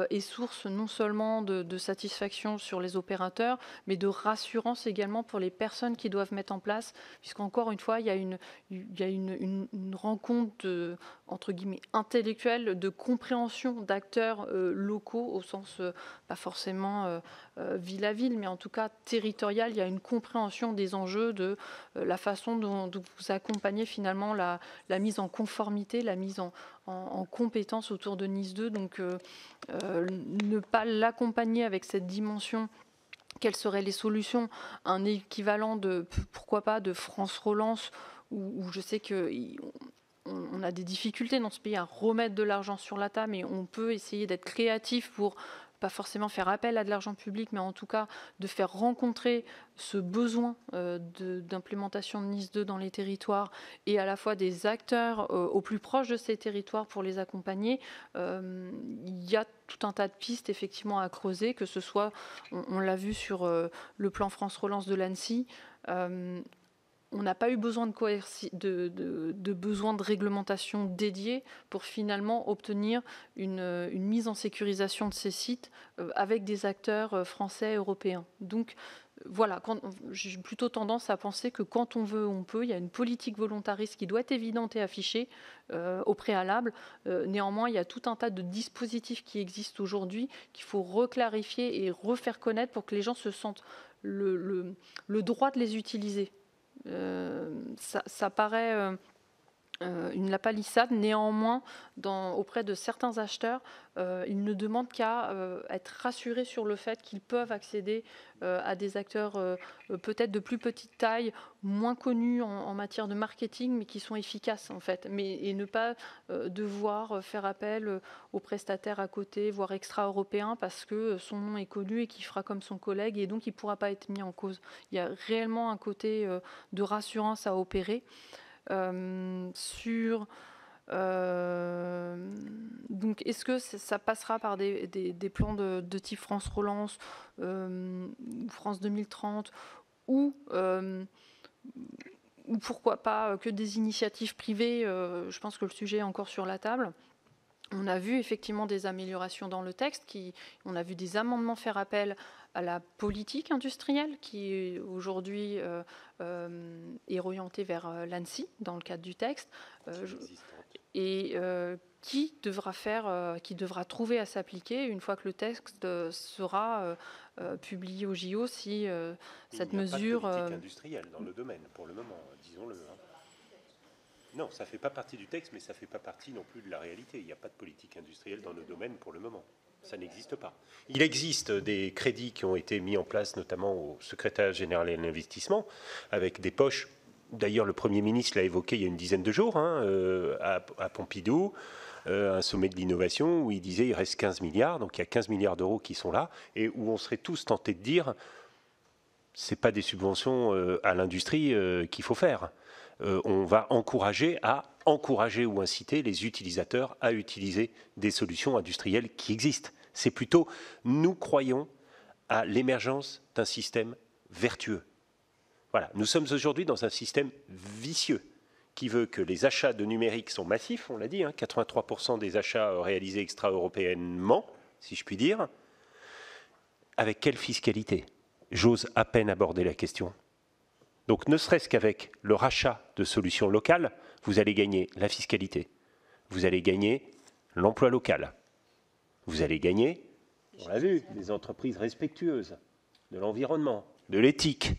est source non seulement de satisfaction sur les opérateurs, mais de rassurance également pour les personnes qui doivent mettre en place, puisqu'encore une fois, il y a une rencontre entre guillemets intellectuelle de compréhension d'acteurs locaux au sens pas forcément ville à ville, mais en tout cas territorial. Il y a une compréhension des enjeux, de la façon dont vous accompagnez finalement la mise en conformité, la mise en compétence autour de Nice 2. Donc ne pas l'accompagner avec cette dimension, quelles seraient les solutions, un équivalent de, pourquoi pas, de France Relance, où je sais qu'on a des difficultés dans ce pays à remettre de l'argent sur la table, et on peut essayer d'être créatif pour pas forcément faire appel à de l'argent public, mais en tout cas de faire rencontrer ce besoin d'implémentation de Nice 2 dans les territoires, et à la fois des acteurs au plus proche de ces territoires pour les accompagner. Il y a tout un tas de pistes effectivement à creuser, que ce soit, on l'a vu sur le plan France Relance de l'ANSSI, on n'a pas eu besoin de besoin de réglementation dédiée pour finalement obtenir une mise en sécurisation de ces sites avec des acteurs français et européens. Donc voilà, j'ai plutôt tendance à penser que quand on veut, on peut. Il y a une politique volontariste qui doit être évidente et affichée au préalable. Néanmoins, il y a tout un tas de dispositifs qui existent aujourd'hui qu'il faut reclarifier et refaire connaître pour que les gens se sentent le droit de les utiliser. Ça paraît une palissade. Néanmoins, auprès de certains acheteurs, ils ne demandent qu'à être rassurés sur le fait qu'ils peuvent accéder à des acteurs peut-être de plus petite taille, moins connus en matière de marketing, mais qui sont efficaces en fait, et ne pas devoir faire appel aux prestataires à côté, voire extra-européens, parce que son nom est connu et qu'il fera comme son collègue, et donc il ne pourra pas être mis en cause. Il y a réellement un côté de rassurance à opérer. Donc, est-ce que ça passera par des plans de type France Relance, France 2030, ou pourquoi pas que des initiatives privées? Je pense que le sujet est encore sur la table. On a vu effectivement des améliorations dans le texte, on a vu des amendements faire appel à la politique industrielle qui aujourd'hui est orientée vers l'ANSSI dans le cadre du texte, et qui devra trouver à s'appliquer une fois que le texte sera publié au JO, si cette mesure... Il n'y a pas de politique industrielle dans le domaine pour le moment, disons-le. Non, ça ne fait pas partie du texte, mais ça ne fait pas partie non plus de la réalité. Il n'y a pas de politique industrielle dans le domaine pour le moment. Ça n'existe pas. Il existe des crédits qui ont été mis en place, notamment au secrétariat général de l'investissement, avec des poches. D'ailleurs, le Premier ministre l'a évoqué il y a une dizaine de jours à Pompidou, un sommet de l'innovation, où il disait qu'il reste 15 milliards. Donc il y a 15 milliards d'euros qui sont là, et où on serait tous tentés de dire... Ce n'est pas des subventions à l'industrie qu'il faut faire. On va encourager ou inciter les utilisateurs à utiliser des solutions industrielles qui existent. C'est plutôt, nous croyons à l'émergence d'un système vertueux. Voilà, nous sommes aujourd'hui dans un système vicieux qui veut que les achats de numérique sont massifs, on l'a dit, 83% des achats réalisés extra-européennement, si je puis dire. Avec quelle fiscalité? J'ose à peine aborder la question. Donc ne serait-ce qu'avec le rachat de solutions locales, vous allez gagner la fiscalité, vous allez gagner l'emploi local, vous allez gagner, on l'a vu, des entreprises respectueuses de l'environnement, de l'éthique,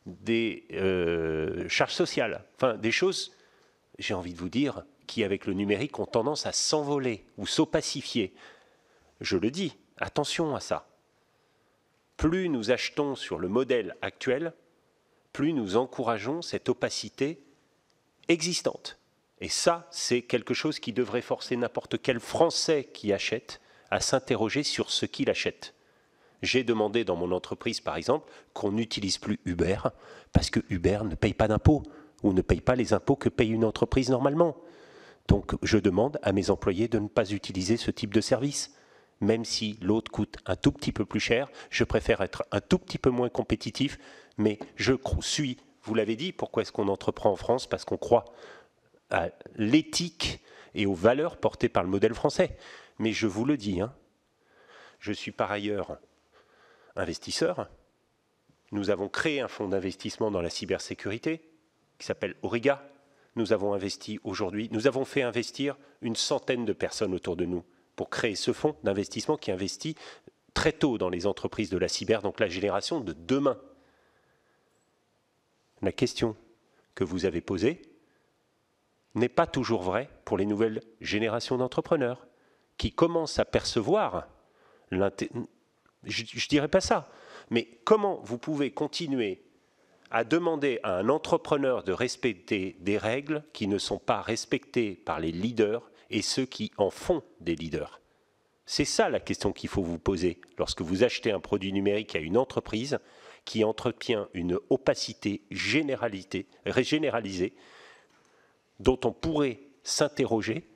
des charges sociales, enfin des choses, j'ai envie de vous dire, qui avec le numérique ont tendance à s'envoler ou s'opacifier. Je le dis, attention à ça. Plus nous achetons sur le modèle actuel, plus nous encourageons cette opacité existante. Et ça, c'est quelque chose qui devrait forcer n'importe quel Français qui achète à s'interroger sur ce qu'il achète. J'ai demandé dans mon entreprise, par exemple, qu'on n'utilise plus Uber, parce que Uber ne paye pas d'impôts, ou ne paye pas les impôts que paye une entreprise normalement. Donc je demande à mes employés de ne pas utiliser ce type de service. Même si l'autre coûte un tout petit peu plus cher, je préfère être un tout petit peu moins compétitif, mais je suis, vous l'avez dit, pourquoi est-ce qu'on entreprend en France? Parce qu'on croit à l'éthique et aux valeurs portées par le modèle français. Mais je vous le dis, je suis par ailleurs investisseur. Nous avons créé un fonds d'investissement dans la cybersécurité qui s'appelle Auriga. Nous avons investi aujourd'hui, nous avons fait investir une centaine de personnes autour de nous pour créer ce fonds d'investissement qui investit très tôt dans les entreprises de la cyber, donc la génération de demain. La question que vous avez posée n'est pas toujours vraie pour les nouvelles générations d'entrepreneurs qui commencent à percevoir je ne dirais pas ça, mais comment vous pouvez continuer à demander à un entrepreneur de respecter des règles qui ne sont pas respectées par les leaders et ceux qui en font des leaders? C'est ça la question qu'il faut vous poser lorsque vous achetez un produit numérique à une entreprise qui entretient une opacité généralisée dont on pourrait s'interroger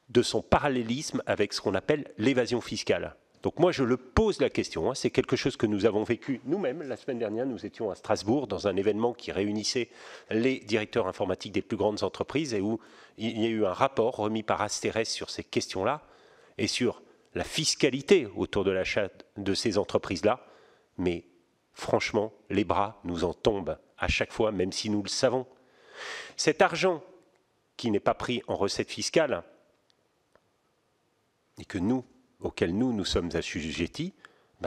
de son parallélisme avec ce qu'on appelle l'évasion fiscale. Donc moi je le pose la question, c'est quelque chose que nous avons vécu nous-mêmes. La semaine dernière, nous étions à Strasbourg dans un événement qui réunissait les directeurs informatiques des plus grandes entreprises et où il y a eu un rapport remis par Asterès sur ces questions-là et sur la fiscalité autour de l'achat de ces entreprises-là. Mais franchement, les bras nous en tombent à chaque fois, même si nous le savons. Cet argent qui n'est pas pris en recette fiscale et que auxquels nous sommes assujettis,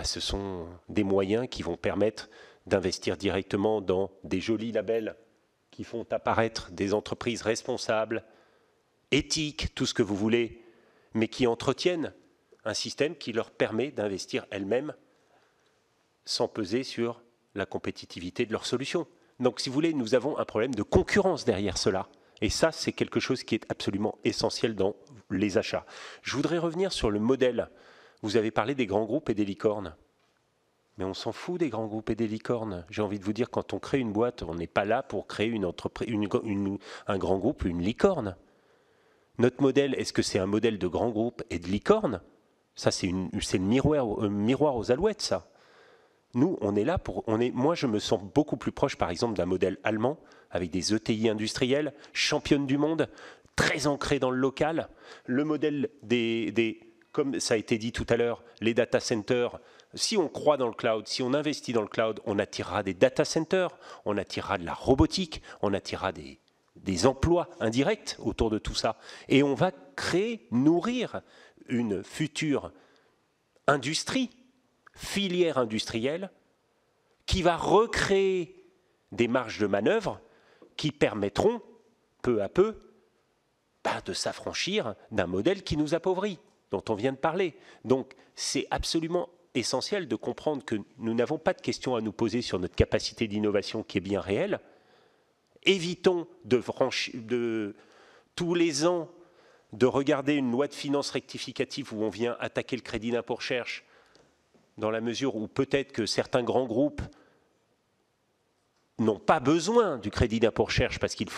ce sont des moyens qui vont permettre d'investir directement dans des jolis labels qui font apparaître des entreprises responsables, éthiques, tout ce que vous voulez, mais qui entretiennent un système qui leur permet d'investir elles-mêmes sans peser sur la compétitivité de leurs solutions. Donc, si vous voulez, nous avons un problème de concurrence derrière cela. Et ça, c'est quelque chose qui est absolument essentiel dans les achats. Je voudrais revenir sur le modèle. Vous avez parlé des grands groupes et des licornes. Mais on s'en fout des grands groupes et des licornes. J'ai envie de vous dire, quand on crée une boîte, on n'est pas là pour créer une entreprise, un grand groupe, une licorne. Notre modèle, est-ce que c'est un modèle de grand groupe et de licorne? Ça, c'est le miroir aux alouettes, ça. Nous, on est là pour... moi, je me sens beaucoup plus proche, par exemple, d'un modèle allemand, avec des ETI industrielles, championnes du monde, très ancrées dans le local. Le modèle comme ça a été dit tout à l'heure, les data centers. Si on croit dans le cloud, si on investit dans le cloud, on attirera des data centers, on attirera de la robotique, on attirera des emplois indirects autour de tout ça. Et on va nourrir une future industrie, filière industrielle, qui va recréer des marges de manœuvre qui permettront, peu à peu, de s'affranchir d'un modèle qui nous appauvrit, dont on vient de parler. Donc, c'est absolument essentiel de comprendre que nous n'avons pas de questions à nous poser sur notre capacité d'innovation qui est bien réelle. Évitons de tous les ans de regarder une loi de finances rectificative où on vient attaquer le crédit d'impôt recherche, dans la mesure où peut-être que certains grands groupes n'ont pas besoin du crédit d'impôt recherche parce qu'ils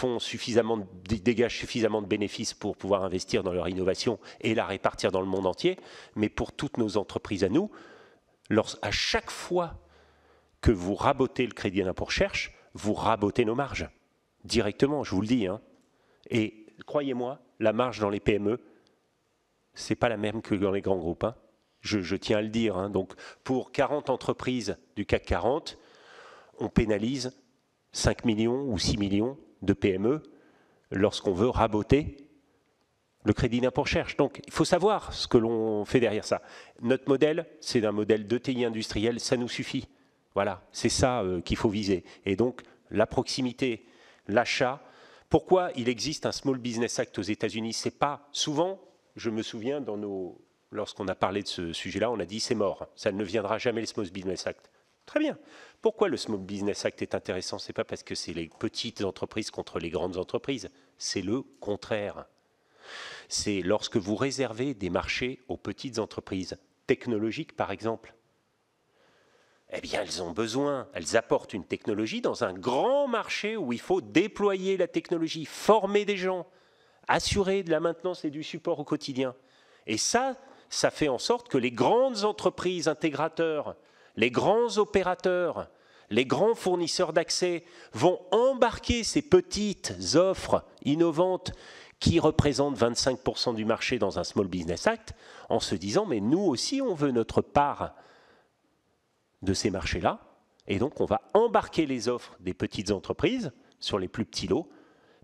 dégagent suffisamment de bénéfices pour pouvoir investir dans leur innovation et la répartir dans le monde entier. Mais pour toutes nos entreprises à nous, à chaque fois que vous rabotez le crédit d'impôt recherche, vous rabotez nos marges directement, je vous le dis. Hein. Et croyez-moi, la marge dans les PME, c'est pas la même que dans les grands groupes. Hein. Je tiens à le dire. Hein. Donc, pour 40 entreprises du CAC 40, on pénalise 5 millions ou 6 millions de PME lorsqu'on veut raboter le crédit d'impôt recherche. Donc, il faut savoir ce que l'on fait derrière ça. Notre modèle, c'est un modèle d'ETI industriel, ça nous suffit. Voilà, c'est ça qu'il faut viser. Et donc, la proximité, l'achat. Pourquoi il existe un Small Business Act aux États-Unis? C'est pas souvent, je me souviens, lorsqu'on a parlé de ce sujet-là, on a dit c'est mort, ça ne viendra jamais le Small Business Act. Très bien. Pourquoi le Small Business Act est intéressant? Ce n'est pas parce que c'est les petites entreprises contre les grandes entreprises, c'est le contraire. C'est lorsque vous réservez des marchés aux petites entreprises technologiques, par exemple. Eh bien, elles ont besoin, elles apportent une technologie dans un grand marché où il faut déployer la technologie, former des gens, assurer de la maintenance et du support au quotidien. Et ça fait en sorte que les grandes entreprises intégrateurs, les grands opérateurs, les grands fournisseurs d'accès vont embarquer ces petites offres innovantes qui représentent 25% du marché dans un Small Business Act, en se disant, mais nous aussi, on veut notre part de ces marchés-là, et donc on va embarquer les offres des petites entreprises sur les plus petits lots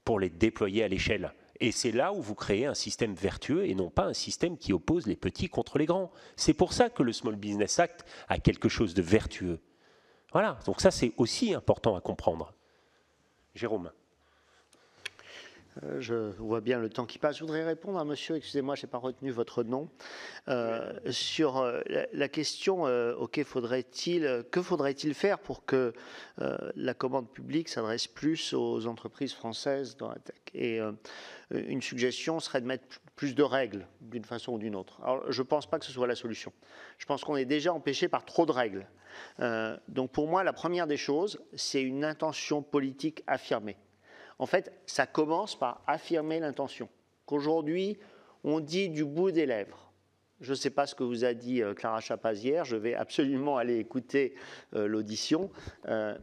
pour les déployer à l'échelle. Et c'est là où vous créez un système vertueux et non pas un système qui oppose les petits contre les grands. C'est pour ça que le Small Business Act a quelque chose de vertueux. Voilà, donc ça c'est aussi important à comprendre. Jérôme. Je vois bien le temps qui passe. Je voudrais répondre à monsieur, excusez-moi, je n'ai pas retenu votre nom, sur la question, que faudrait-il faire pour que la commande publique s'adresse plus aux entreprises françaises dans la tech? Et une suggestion serait de mettre plus de règles d'une façon ou d'une autre. Alors, je ne pense pas que ce soit la solution. Je pense qu'on est déjà empêché par trop de règles. Donc pour moi, la première des choses, c'est une intention politique affirmée. En fait, ça commence par affirmer l'intention. Qu'aujourd'hui, on dit du bout des lèvres. Je ne sais pas ce que vous a dit Clara Chapaz hier, je vais absolument aller écouter l'audition,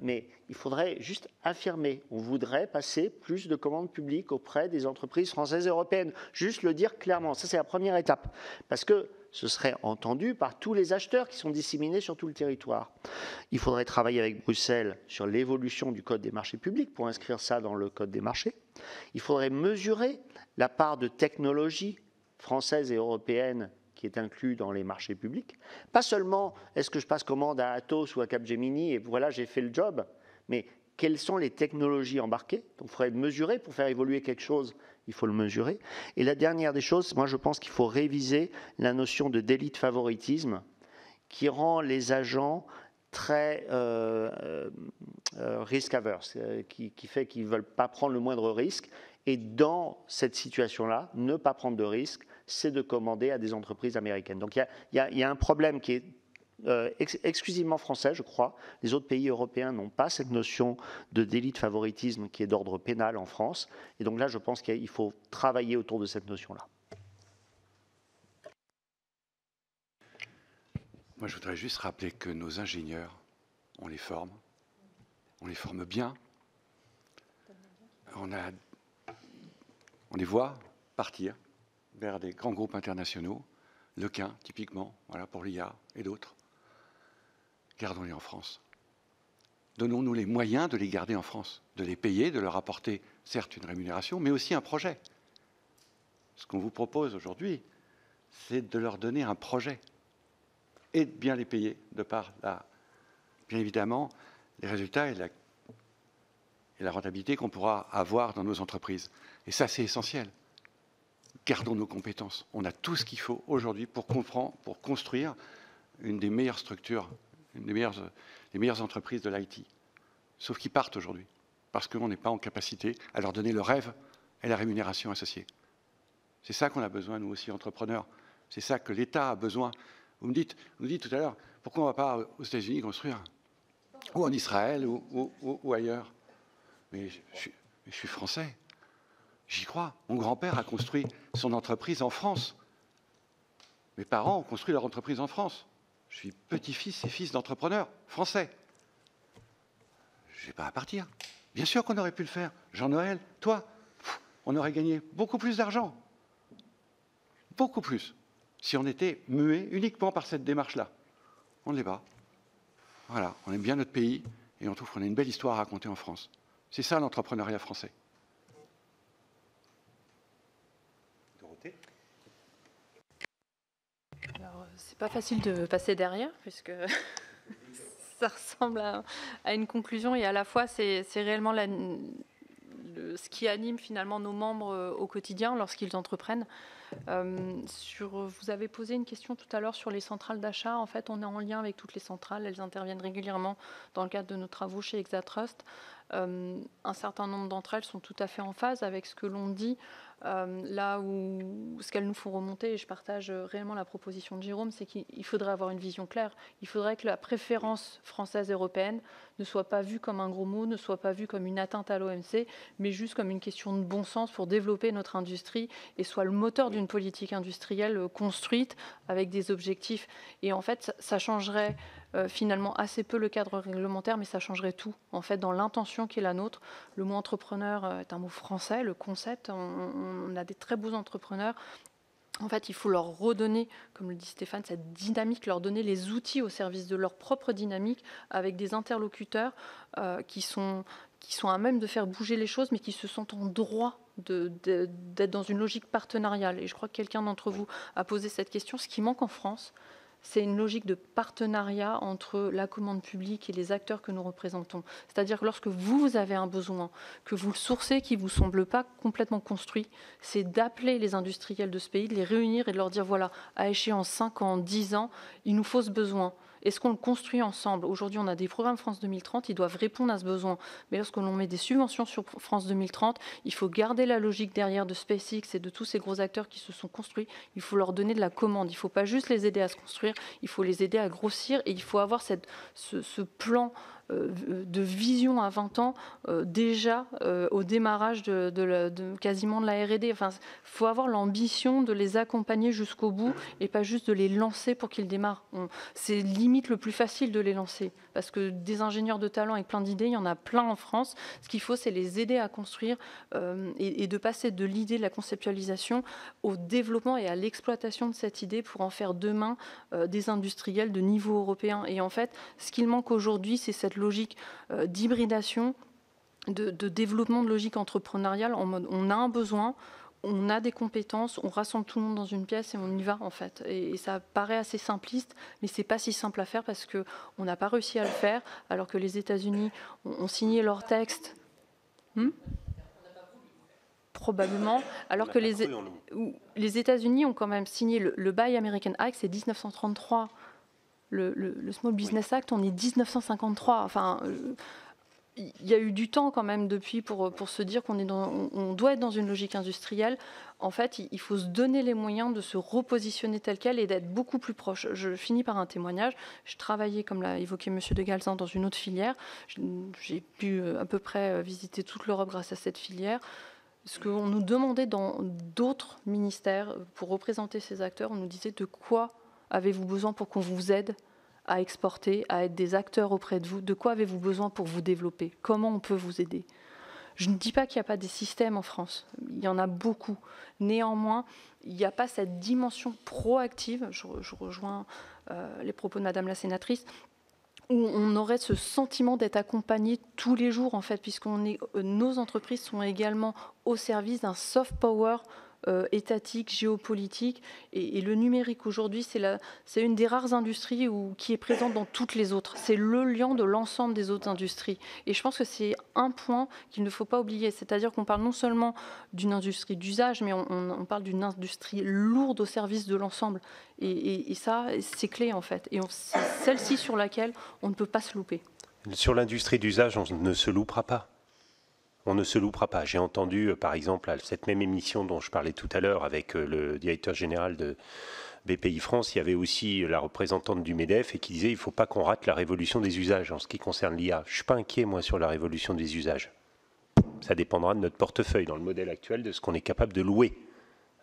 mais il faudrait juste affirmer. On voudrait passer plus de commandes publiques auprès des entreprises françaises et européennes. Juste le dire clairement, ça c'est la première étape. Parce que ce serait entendu par tous les acheteurs qui sont disséminés sur tout le territoire. Il faudrait travailler avec Bruxelles sur l'évolution du Code des marchés publics pour inscrire ça dans le Code des marchés. Il faudrait mesurer la part de technologie française et européenne qui est inclus dans les marchés publics. Pas seulement est-ce que je passe commande à Atos ou à Capgemini et voilà, j'ai fait le job, mais quelles sont les technologies embarquées? Donc il faudrait mesurer pour faire évoluer quelque chose. Il faut le mesurer. Et la dernière des choses, moi je pense qu'il faut réviser la notion de délit de favoritisme qui rend les agents très risk-averse, qui fait qu'ils ne veulent pas prendre le moindre risque. Et dans cette situation-là, ne pas prendre de risque, c'est de commander à des entreprises américaines. Donc il y a un problème qui est exclusivement français, je crois. Les autres pays européens n'ont pas cette notion de délit de favoritisme qui est d'ordre pénal en France. Et donc là, je pense qu'il faut travailler autour de cette notion-là. Moi, je voudrais juste rappeler que nos ingénieurs, on les forme bien. On les voit partir vers des grands groupes internationaux, Lequin, typiquement, voilà, pour l'IA et d'autres. Gardons-les en France. Donnons-nous les moyens de les garder en France, de les payer, de leur apporter, certes, une rémunération, mais aussi un projet. Ce qu'on vous propose aujourd'hui, c'est de leur donner un projet et de bien les payer, de par, bien évidemment, les résultats et la rentabilité qu'on pourra avoir dans nos entreprises. Et ça, c'est essentiel. Gardons nos compétences. On a tout ce qu'il faut aujourd'hui pour construire une des meilleures structures, les meilleures entreprises de l'IT. Sauf qu'ils partent aujourd'hui, parce qu'on n'est pas en capacité à leur donner le rêve et la rémunération associée. C'est ça qu'on a besoin, nous aussi, entrepreneurs. C'est ça que l'État a besoin. Vous nous dites tout à l'heure, pourquoi on ne va pas aux États-Unis construire? ou en Israël, ou ailleurs. Mais je suis français. J'y crois. Mon grand-père a construit son entreprise en France. Mes parents ont construit leur entreprise en France. Je suis petit-fils et fils d'entrepreneurs français. Je n'ai pas à partir. Bien sûr qu'on aurait pu le faire. Jean-Noël, toi, on aurait gagné beaucoup plus d'argent. Beaucoup plus. Si on était muet uniquement par cette démarche-là. On ne l'est pas. Voilà, on aime bien notre pays et on trouve qu'on a une belle histoire à raconter en France. C'est ça l'entrepreneuriat français. Dorothée ? Alors, c'est pas facile de passer derrière, puisque ça ressemble à une conclusion, et à la fois, c'est réellement ce qui anime finalement nos membres au quotidien lorsqu'ils entreprennent. Vous avez posé une question tout à l'heure sur les centrales d'achat. En fait, on est en lien avec toutes les centrales. Elles interviennent régulièrement dans le cadre de nos travaux chez Exatrust. Un certain nombre d'entre elles sont tout à fait en phase avec ce que l'on dit. Là où ce qu'elles nous font remonter, et je partage réellement la proposition de Jérôme, c'est qu'il faudrait avoir une vision claire. Il faudrait que la préférence française européenne ne soit pas vue comme un gros mot, ne soit pas vue comme une atteinte à l'OMC, mais juste comme une question de bon sens pour développer notre industrie et soit le moteur d'une politique industrielle construite avec des objectifs. Et en fait, ça changerait finalement assez peu le cadre réglementaire, mais ça changerait tout, en fait, dans l'intention qui est la nôtre. Le mot entrepreneur est un mot français, le concept, on a des très beaux entrepreneurs. En fait, il faut leur redonner, comme le dit Stéphane, cette dynamique, leur donner les outils au service de leur propre dynamique, avec des interlocuteurs qui sont à même de faire bouger les choses, mais qui se sentent en droit d'être dans une logique partenariale. Et je crois que quelqu'un d'entre vous a posé cette question. Ce qui manque en France, c'est une logique de partenariat entre la commande publique et les acteurs que nous représentons. C'est-à-dire que lorsque vous avez un besoin, que vous le sourcez, qui ne vous semble pas complètement construit, c'est d'appeler les industriels de ce pays, de les réunir et de leur dire, voilà, à échéance 5 ans, 10 ans, il nous faut ce besoin. Est-ce qu'on le construit ensemble? Aujourd'hui, on a des programmes France 2030, ils doivent répondre à ce besoin. Mais lorsque l'on met des subventions sur France 2030, il faut garder la logique derrière de SpaceX et de tous ces gros acteurs qui se sont construits. Il faut leur donner de la commande. Il ne faut pas juste les aider à se construire, il faut les aider à grossir et il faut avoir ce plan de vision à 20 ans déjà au démarrage quasiment de la R&D. Enfin, il faut avoir l'ambition de les accompagner jusqu'au bout et pas juste de les lancer pour qu'ils démarrent. C'est limite le plus facile de les lancer parce que des ingénieurs de talent avec plein d'idées, il y en a plein en France. Ce qu'il faut, c'est les aider à construire et de passer de l'idée de la conceptualisation au développement et à l'exploitation de cette idée pour en faire demain des industriels de niveau européen. Et en fait, ce qu'il manque aujourd'hui, c'est cette logique d'hybridation, de développement de logique entrepreneuriale en mode on a un besoin, on a des compétences, on rassemble tout le monde dans une pièce et on y va en fait. Et ça paraît assez simpliste, mais c'est pas si simple à faire parce qu'on n'a pas réussi à le faire alors que les États-Unis ont signé leur texte. Probablement, alors que les États-Unis ont quand même signé le Buy American Act, c'est 1933. Le Small Business Act, on est 1953. Enfin, il y a eu du temps quand même depuis pour se dire on doit être dans une logique industrielle. En fait, il faut se donner les moyens de se repositionner tel quel et d'être beaucoup plus proche. Je finis par un témoignage. Je travaillais, comme l'a évoqué M. de Galzin, dans une autre filière. J'ai pu à peu près visiter toute l'Europe grâce à cette filière. Ce qu'on nous demandait dans d'autres ministères pour représenter ces acteurs, on nous disait de quoi avez-vous besoin pour qu'on vous aide à exporter, à être des acteurs auprès de vous? De quoi avez-vous besoin pour vous développer? Comment on peut vous aider? Je ne dis pas qu'il n'y a pas des systèmes en France. Il y en a beaucoup. Néanmoins, il n'y a pas cette dimension proactive. Je rejoins les propos de Madame la sénatrice, où on aurait ce sentiment d'être accompagné tous les jours, en fait, nos entreprises sont également au service d'un soft power étatique, géopolitique. Et le numérique aujourd'hui, c'est une des rares industries qui est présente dans toutes les autres. C'est le lien de l'ensemble des autres industries. Et je pense que c'est un point qu'il ne faut pas oublier. C'est-à-dire qu'on parle non seulement d'une industrie d'usage, mais on parle d'une industrie lourde au service de l'ensemble. Et ça, c'est clé en fait. Et c'est celle-ci sur laquelle on ne peut pas se louper. Sur l'industrie d'usage, on ne se loupera pas. On ne se loupera pas. J'ai entendu, par exemple, à cette même émission dont je parlais tout à l'heure avec le directeur général BPI France, il y avait aussi la représentante du MEDEF et qui disait il ne faut pas qu'on rate la révolution des usages en ce qui concerne l'IA. Je ne suis pas inquiet, moi, sur la révolution des usages. Ça dépendra de notre portefeuille dans le modèle actuel, de ce qu'on est capable de louer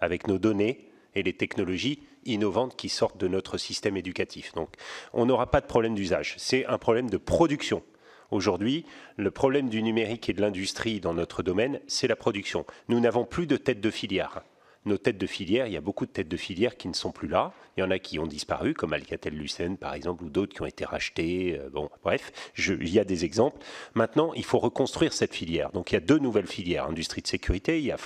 avec nos données et les technologies innovantes qui sortent de notre système éducatif. Donc, on n'aura pas de problème d'usage. C'est un problème de production. Aujourd'hui, le problème du numérique et de l'industrie dans notre domaine, c'est la production. Nous n'avons plus de têtes de filière. Nos têtes de filière, il y a beaucoup de têtes de filière qui ne sont plus là. Il y en a qui ont disparu, comme Alcatel-Lucent, par exemple, ou d'autres qui ont été rachetés. Bon, bref, il y a des exemples. Maintenant, il faut reconstruire cette filière. Donc, il y a 2 nouvelles filières. Industrie de sécurité, il y a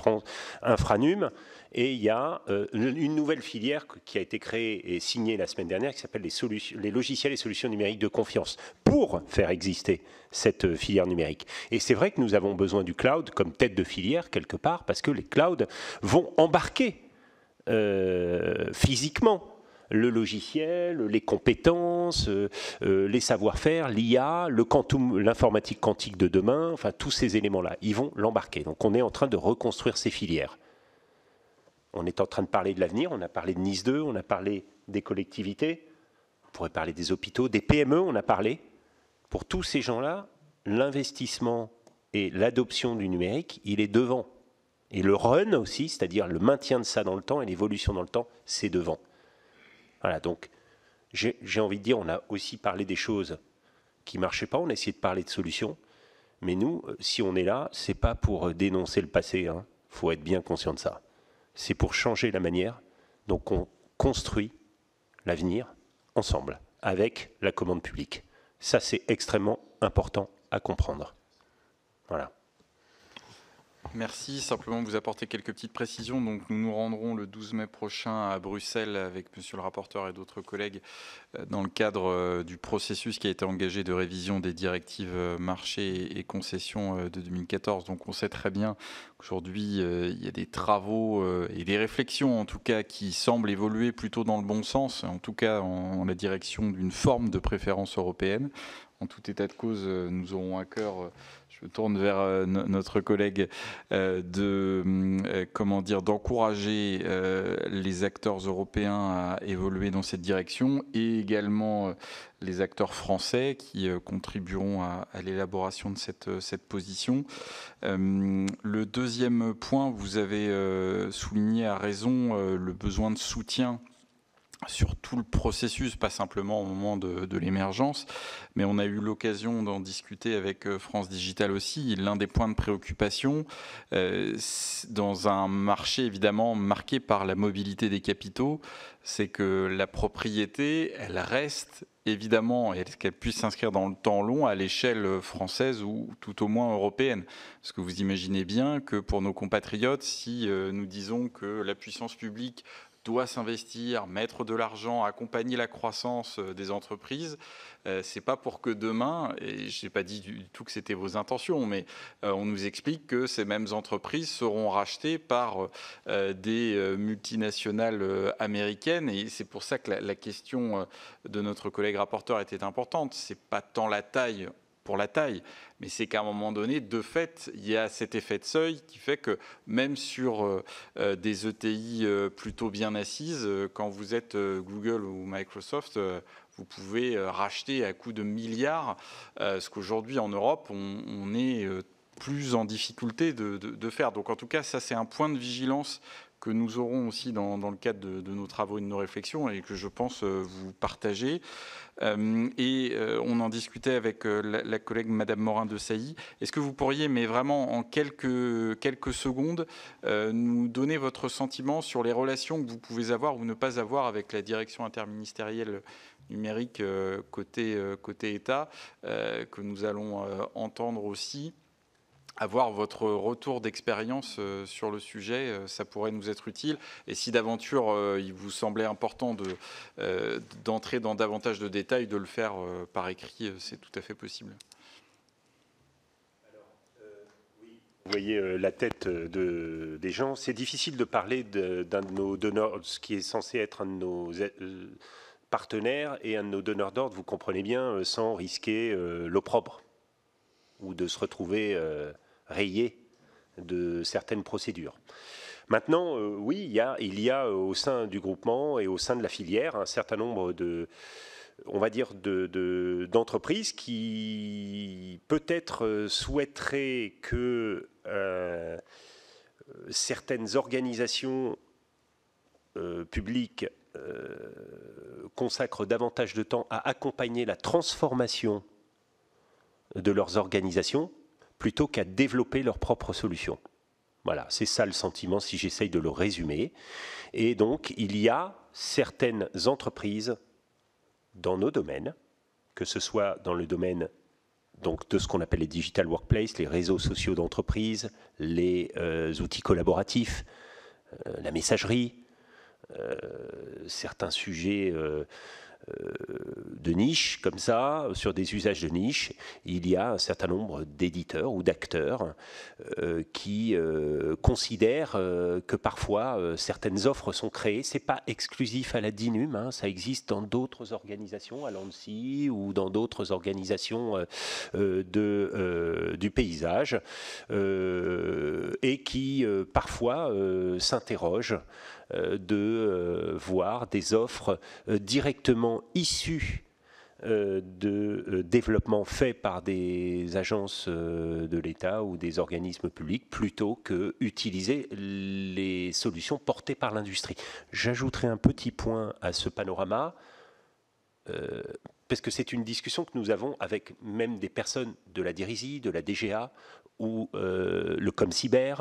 Infranum, et il y a une nouvelle filière qui a été créée et signée la semaine dernière, qui s'appelle les logiciels et solutions numériques de confiance, pour faire exister cette filière numérique. Et c'est vrai que nous avons besoin du cloud comme tête de filière, quelque part, parce que les clouds vont embarquer physiquement le logiciel, les compétences, les savoir-faire, l'IA, l'informatique quantique de demain, enfin tous ces éléments-là, ils vont l'embarquer. Donc on est en train de reconstruire ces filières. On est en train de parler de l'avenir, on a parlé de Nice 2, on a parlé des collectivités, on pourrait parler des hôpitaux, des PME, on a parlé. Pour tous ces gens-là, l'investissement et l'adoption du numérique, il est devant. Et le run aussi, c'est-à-dire le maintien de ça dans le temps et l'évolution dans le temps, c'est devant. Voilà, donc j'ai envie de dire, on a aussi parlé des choses qui ne marchaient pas, on a essayé de parler de solutions. Mais nous, si on est là, ce n'est pas pour dénoncer le passé, hein. Faut être bien conscient de ça. C'est pour changer la manière dont on construit l'avenir ensemble, avec la commande publique. Ça, c'est extrêmement important à comprendre. Voilà. Merci. Simplement vous apporter quelques petites précisions. Donc, nous nous rendrons le 12 mai prochain à Bruxelles avec monsieur le rapporteur et d'autres collègues dans le cadre du processus qui a été engagé de révision des directives marché et concessions de 2014. Donc, on sait très bien qu'aujourd'hui, il y a des travaux et des réflexions, en tout cas, qui semblent évoluer plutôt dans le bon sens, en tout cas en la direction d'une forme de préférence européenne. En tout état de cause, nous aurons à cœur... Je me tourne vers notre collègue d'encourager les acteurs européens à évoluer dans cette direction et également les acteurs français qui contribueront à l'élaboration de cette position. Le deuxième point, vous avez souligné à raison le besoin de soutien sur tout le processus, pas simplement au moment de l'émergence, mais on a eu l'occasion d'en discuter avec France Digital aussi. L'un des points de préoccupation, dans un marché évidemment marqué par la mobilité des capitaux, c'est que la propriété, elle reste évidemment, et qu'elle puisse s'inscrire dans le temps long à l'échelle française ou tout au moins européenne. Parce que vous imaginez bien que pour nos compatriotes, si nous disons que la puissance publique doit s'investir, mettre de l'argent, accompagner la croissance des entreprises. C'est pas pour que demain, et je n'ai pas dit du tout que c'était vos intentions, mais on nous explique que ces mêmes entreprises seront rachetées par des multinationales américaines. Et c'est pour ça que la question de notre collègue rapporteur était importante. C'est pas tant la taille pour la taille, mais c'est qu'à un moment donné, de fait, il y a cet effet de seuil qui fait que même sur des ETI plutôt bien assises, quand vous êtes Google ou Microsoft, vous pouvez racheter à coût de milliards, ce qu'aujourd'hui en Europe, on est plus en difficulté de faire. Donc en tout cas, ça c'est un point de vigilance que nous aurons aussi dans le cadre de nos travaux et de nos réflexions et que je pense vous partagez. On en discutait avec la collègue Madame Morin-Desailly. Est-ce que vous pourriez, mais vraiment en quelques secondes, nous donner votre sentiment sur les relations que vous pouvez avoir ou ne pas avoir avec la direction interministérielle numérique côté État, que nous allons entendre aussi? Avoir votre retour d'expérience sur le sujet, ça pourrait nous être utile. Et si d'aventure il vous semblait important d'entrer dans davantage de détails, de le faire par écrit, c'est tout à fait possible. Alors, oui. Vous voyez la tête des gens. C'est difficile de parler d'un de nos donneurs, ce qui est censé être un de nos partenaires et un de nos donneurs d'ordre, vous comprenez bien, sans risquer l'opprobre ou de se retrouver rayé de certaines procédures. Maintenant, oui, il y a au sein du groupement et au sein de la filière un certain nombre on va dire, d'entreprises qui peut-être souhaiteraient que certaines organisations publiques consacrent davantage de temps à accompagner la transformation de leurs organisations plutôt qu'à développer leurs propres solutions. Voilà, c'est ça le sentiment si j'essaye de le résumer. Et donc, il y a certaines entreprises dans nos domaines, que ce soit dans le domaine donc, de ce qu'on appelle les digital workplace, les réseaux sociaux d'entreprise, les outils collaboratifs, la messagerie, certains sujets de niche, comme ça, sur des usages de niche, il y a un certain nombre d'éditeurs ou d'acteurs qui considèrent que parfois certaines offres sont créées. Ce n'est pas exclusif à la DINUM, hein, ça existe dans d'autres organisations, à l'ANSSI ou dans d'autres organisations du paysage, et qui parfois s'interrogent de voir des offres directement issues de développement faits par des agences de l'État ou des organismes publics plutôt que utiliser les solutions portées par l'industrie. J'ajouterai un petit point à ce panorama, parce que c'est une discussion que nous avons avec même des personnes de la DIRISI, de la DGA, ou le ComCyber,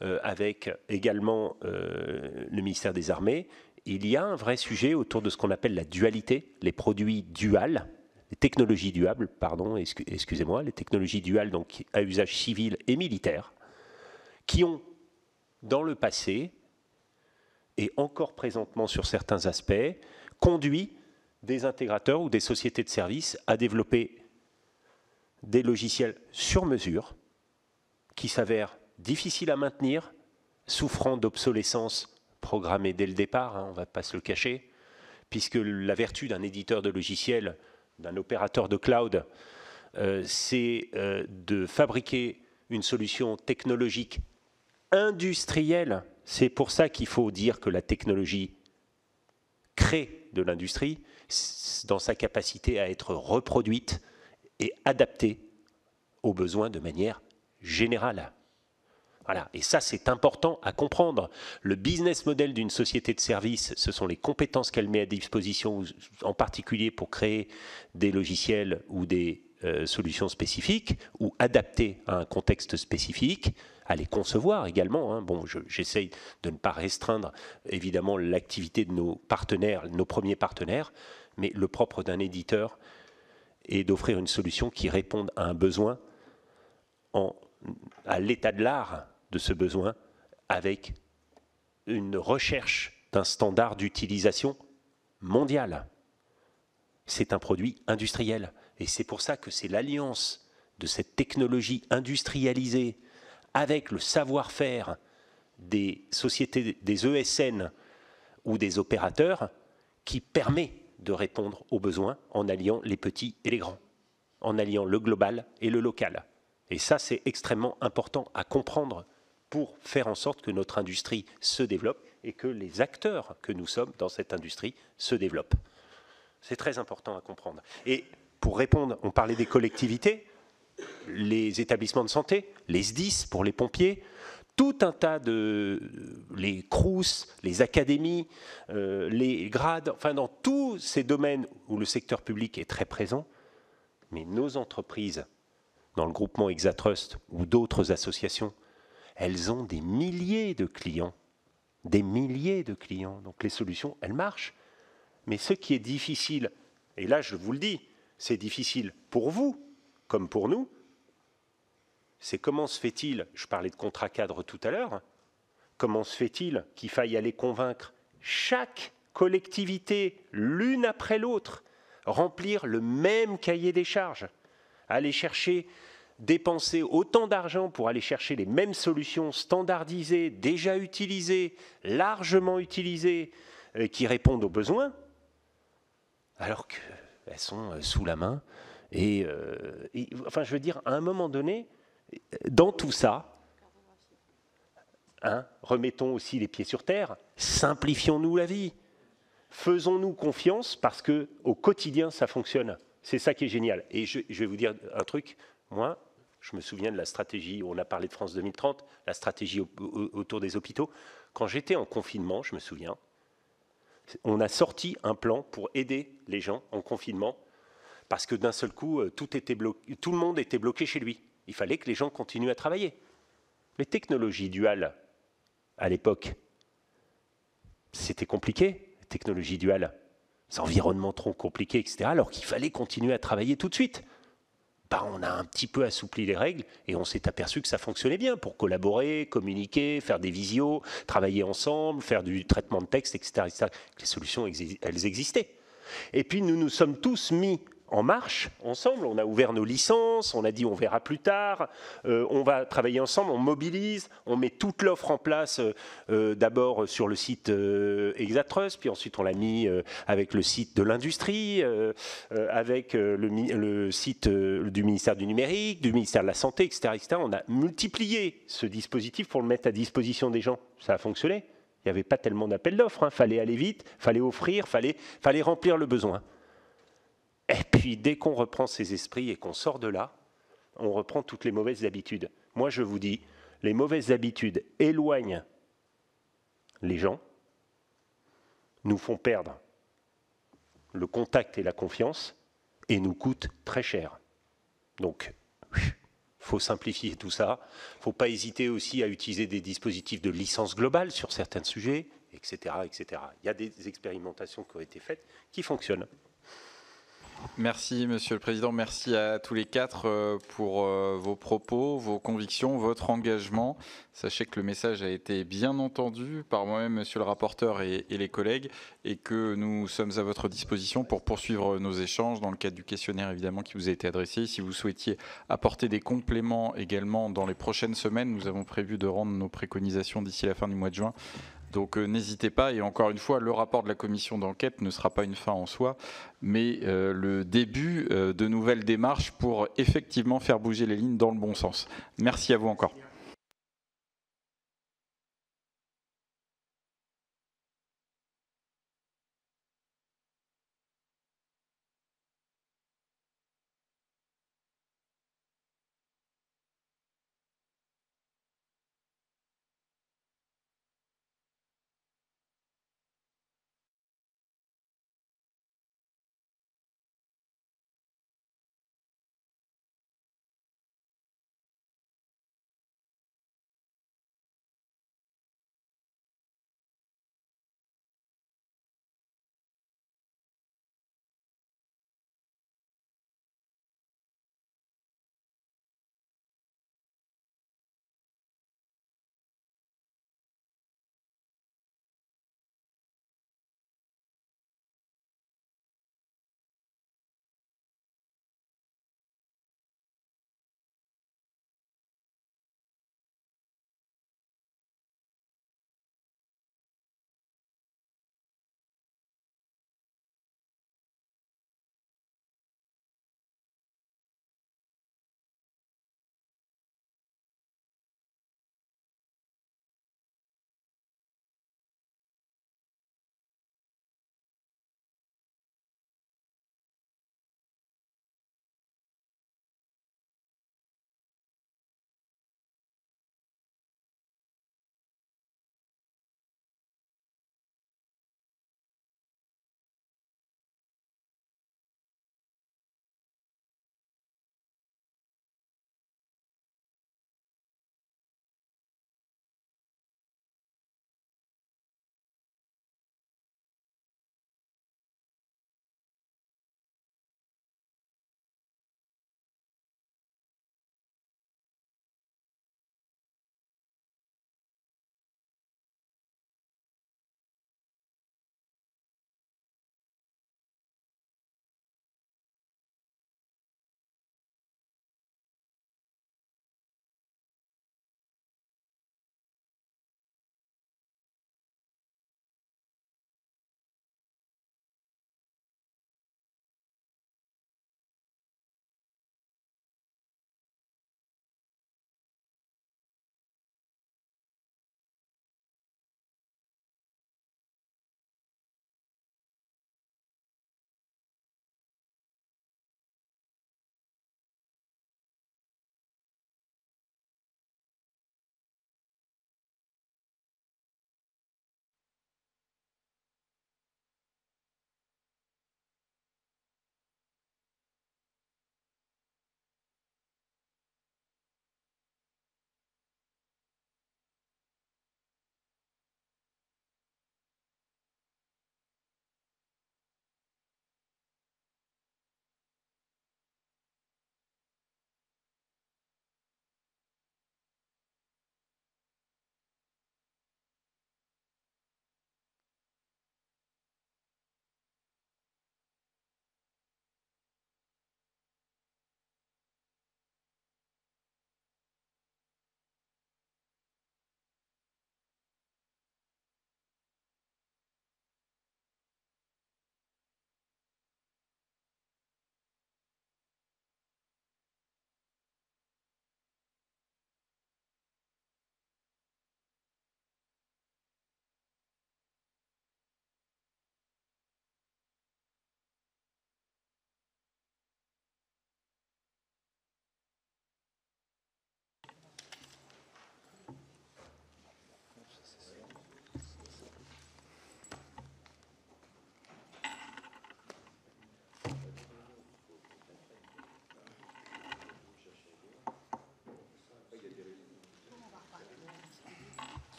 avec également le ministère des Armées. Il y a un vrai sujet autour de ce qu'on appelle la dualité, les produits duals, les technologies duales, pardon, excusez-moi, les technologies duales donc à usage civil et militaire, qui ont, dans le passé, et encore présentement sur certains aspects, conduit des intégrateurs ou des sociétés de services à développer des logiciels sur mesure, qui s'avèrent difficiles à maintenir, souffrant d'obsolescence programmée dès le départ, hein, on ne va pas se le cacher, puisque la vertu d'un éditeur de logiciels, d'un opérateur de cloud, c'est de fabriquer une solution technologique industrielle. C'est pour ça qu'il faut dire que la technologie crée de l'industrie dans sa capacité à être reproduite et adaptée aux besoins de manière générale. Voilà. Et ça, c'est important à comprendre. Le business model d'une société de service, ce sont les compétences qu'elle met à disposition, en particulier pour créer des logiciels ou des solutions spécifiques, ou adaptées à un contexte spécifique, à les concevoir également. Hein. Bon, j'essaye de ne pas restreindre, évidemment, l'activité de nos partenaires, nos premiers partenaires, mais le propre d'un éditeur est d'offrir une solution qui réponde à un besoin à l'état de l'art de ce besoin, avec une recherche d'un standard d'utilisation mondial. C'est un produit industriel. Et c'est pour ça que c'est l'alliance de cette technologie industrialisée avec le savoir-faire des sociétés, des ESN ou des opérateurs qui permet de répondre aux besoins en alliant les petits et les grands, en alliant le global et le local. Et ça, c'est extrêmement important à comprendre pour faire en sorte que notre industrie se développe et que les acteurs que nous sommes dans cette industrie se développent. C'est très important à comprendre. Et pour répondre, on parlait des collectivités, les établissements de santé, les SDIS pour les pompiers, tout un tas les CROUS, les académies, les grades, enfin dans tous ces domaines où le secteur public est très présent, mais nos entreprises, dans le groupement Exatrust ou d'autres associations, elles ont des milliers de clients. Des milliers de clients. Donc les solutions, elles marchent. Mais ce qui est difficile, et là je vous le dis, c'est difficile pour vous comme pour nous, c'est comment se fait-il, je parlais de contrat cadre tout à l'heure, comment se fait-il qu'il faille aller convaincre chaque collectivité, l'une après l'autre, remplir le même cahier des charges, aller chercher, dépenser autant d'argent pour aller chercher les mêmes solutions standardisées, déjà utilisées, largement utilisées, qui répondent aux besoins, alors qu'elles sont sous la main. Et enfin, je veux dire, à un moment donné, dans tout ça, Hein, remettons aussi les pieds sur terre, simplifions-nous la vie. Faisons-nous confiance parce qu'au quotidien, ça fonctionne. C'est ça qui est génial. Et je vais vous dire un truc. Moi, je me souviens de la stratégie, on a parlé de France 2030, la stratégie autour des hôpitaux. Quand j'étais en confinement, je me souviens, on a sorti un plan pour aider les gens en confinement parce que d'un seul coup, tout le monde était bloqué chez lui. Il fallait que les gens continuent à travailler. Les technologies duales, à l'époque, c'était compliqué, les technologies duales. Ces environnements trop compliqués, etc., alors qu'il fallait continuer à travailler tout de suite. Ben, on a un petit peu assoupli les règles et on s'est aperçu que ça fonctionnait bien pour collaborer, communiquer, faire des visios, travailler ensemble, faire du traitement de texte, etc., etc. Les solutions, elles existaient. Et puis nous nous sommes tous mis en marche ensemble, on a ouvert nos licences, on a dit on verra plus tard, on va travailler ensemble, on mobilise, on met toute l'offre en place d'abord sur le site Exatrust, puis ensuite on l'a mis avec le site de l'industrie, avec le site du ministère du numérique, du ministère de la santé, etc., etc. On a multiplié ce dispositif pour le mettre à disposition des gens. Ça a fonctionné. Il n'y avait pas tellement d'appels d'offres, hein. Fallait aller vite, fallait offrir, fallait remplir le besoin. Et puis, dès qu'on reprend ses esprits et qu'on sort de là, on reprend toutes les mauvaises habitudes. Moi, je vous dis, les mauvaises habitudes éloignent les gens, nous font perdre le contact et la confiance, et nous coûtent très cher. Donc, il faut simplifier tout ça. Il ne faut pas hésiter aussi à utiliser des dispositifs de licence globale sur certains sujets, etc., etc. Il y a des expérimentations qui ont été faites qui fonctionnent. Merci, Monsieur le Président. Merci à tous les quatre pour vos propos, vos convictions, votre engagement. Sachez que le message a été bien entendu par moi-même, Monsieur le rapporteur et les collègues, et que nous sommes à votre disposition pour poursuivre nos échanges dans le cadre du questionnaire, évidemment, qui vous a été adressé. Si vous souhaitiez apporter des compléments également dans les prochaines semaines, nous avons prévu de rendre nos préconisations d'ici la fin du mois de juin. Donc n'hésitez pas, et encore une fois, le rapport de la commission d'enquête ne sera pas une fin en soi, mais le début de nouvelles démarches pour effectivement faire bouger les lignes dans le bon sens. Merci à vous encore.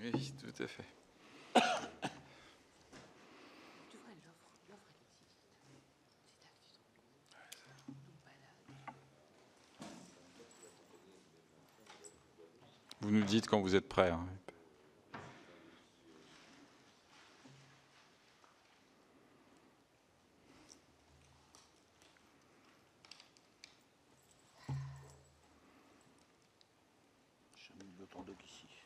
Oui, tout à fait. Vous nous dites quand vous êtes prêts. Hein. J'ai mis le temps de ici.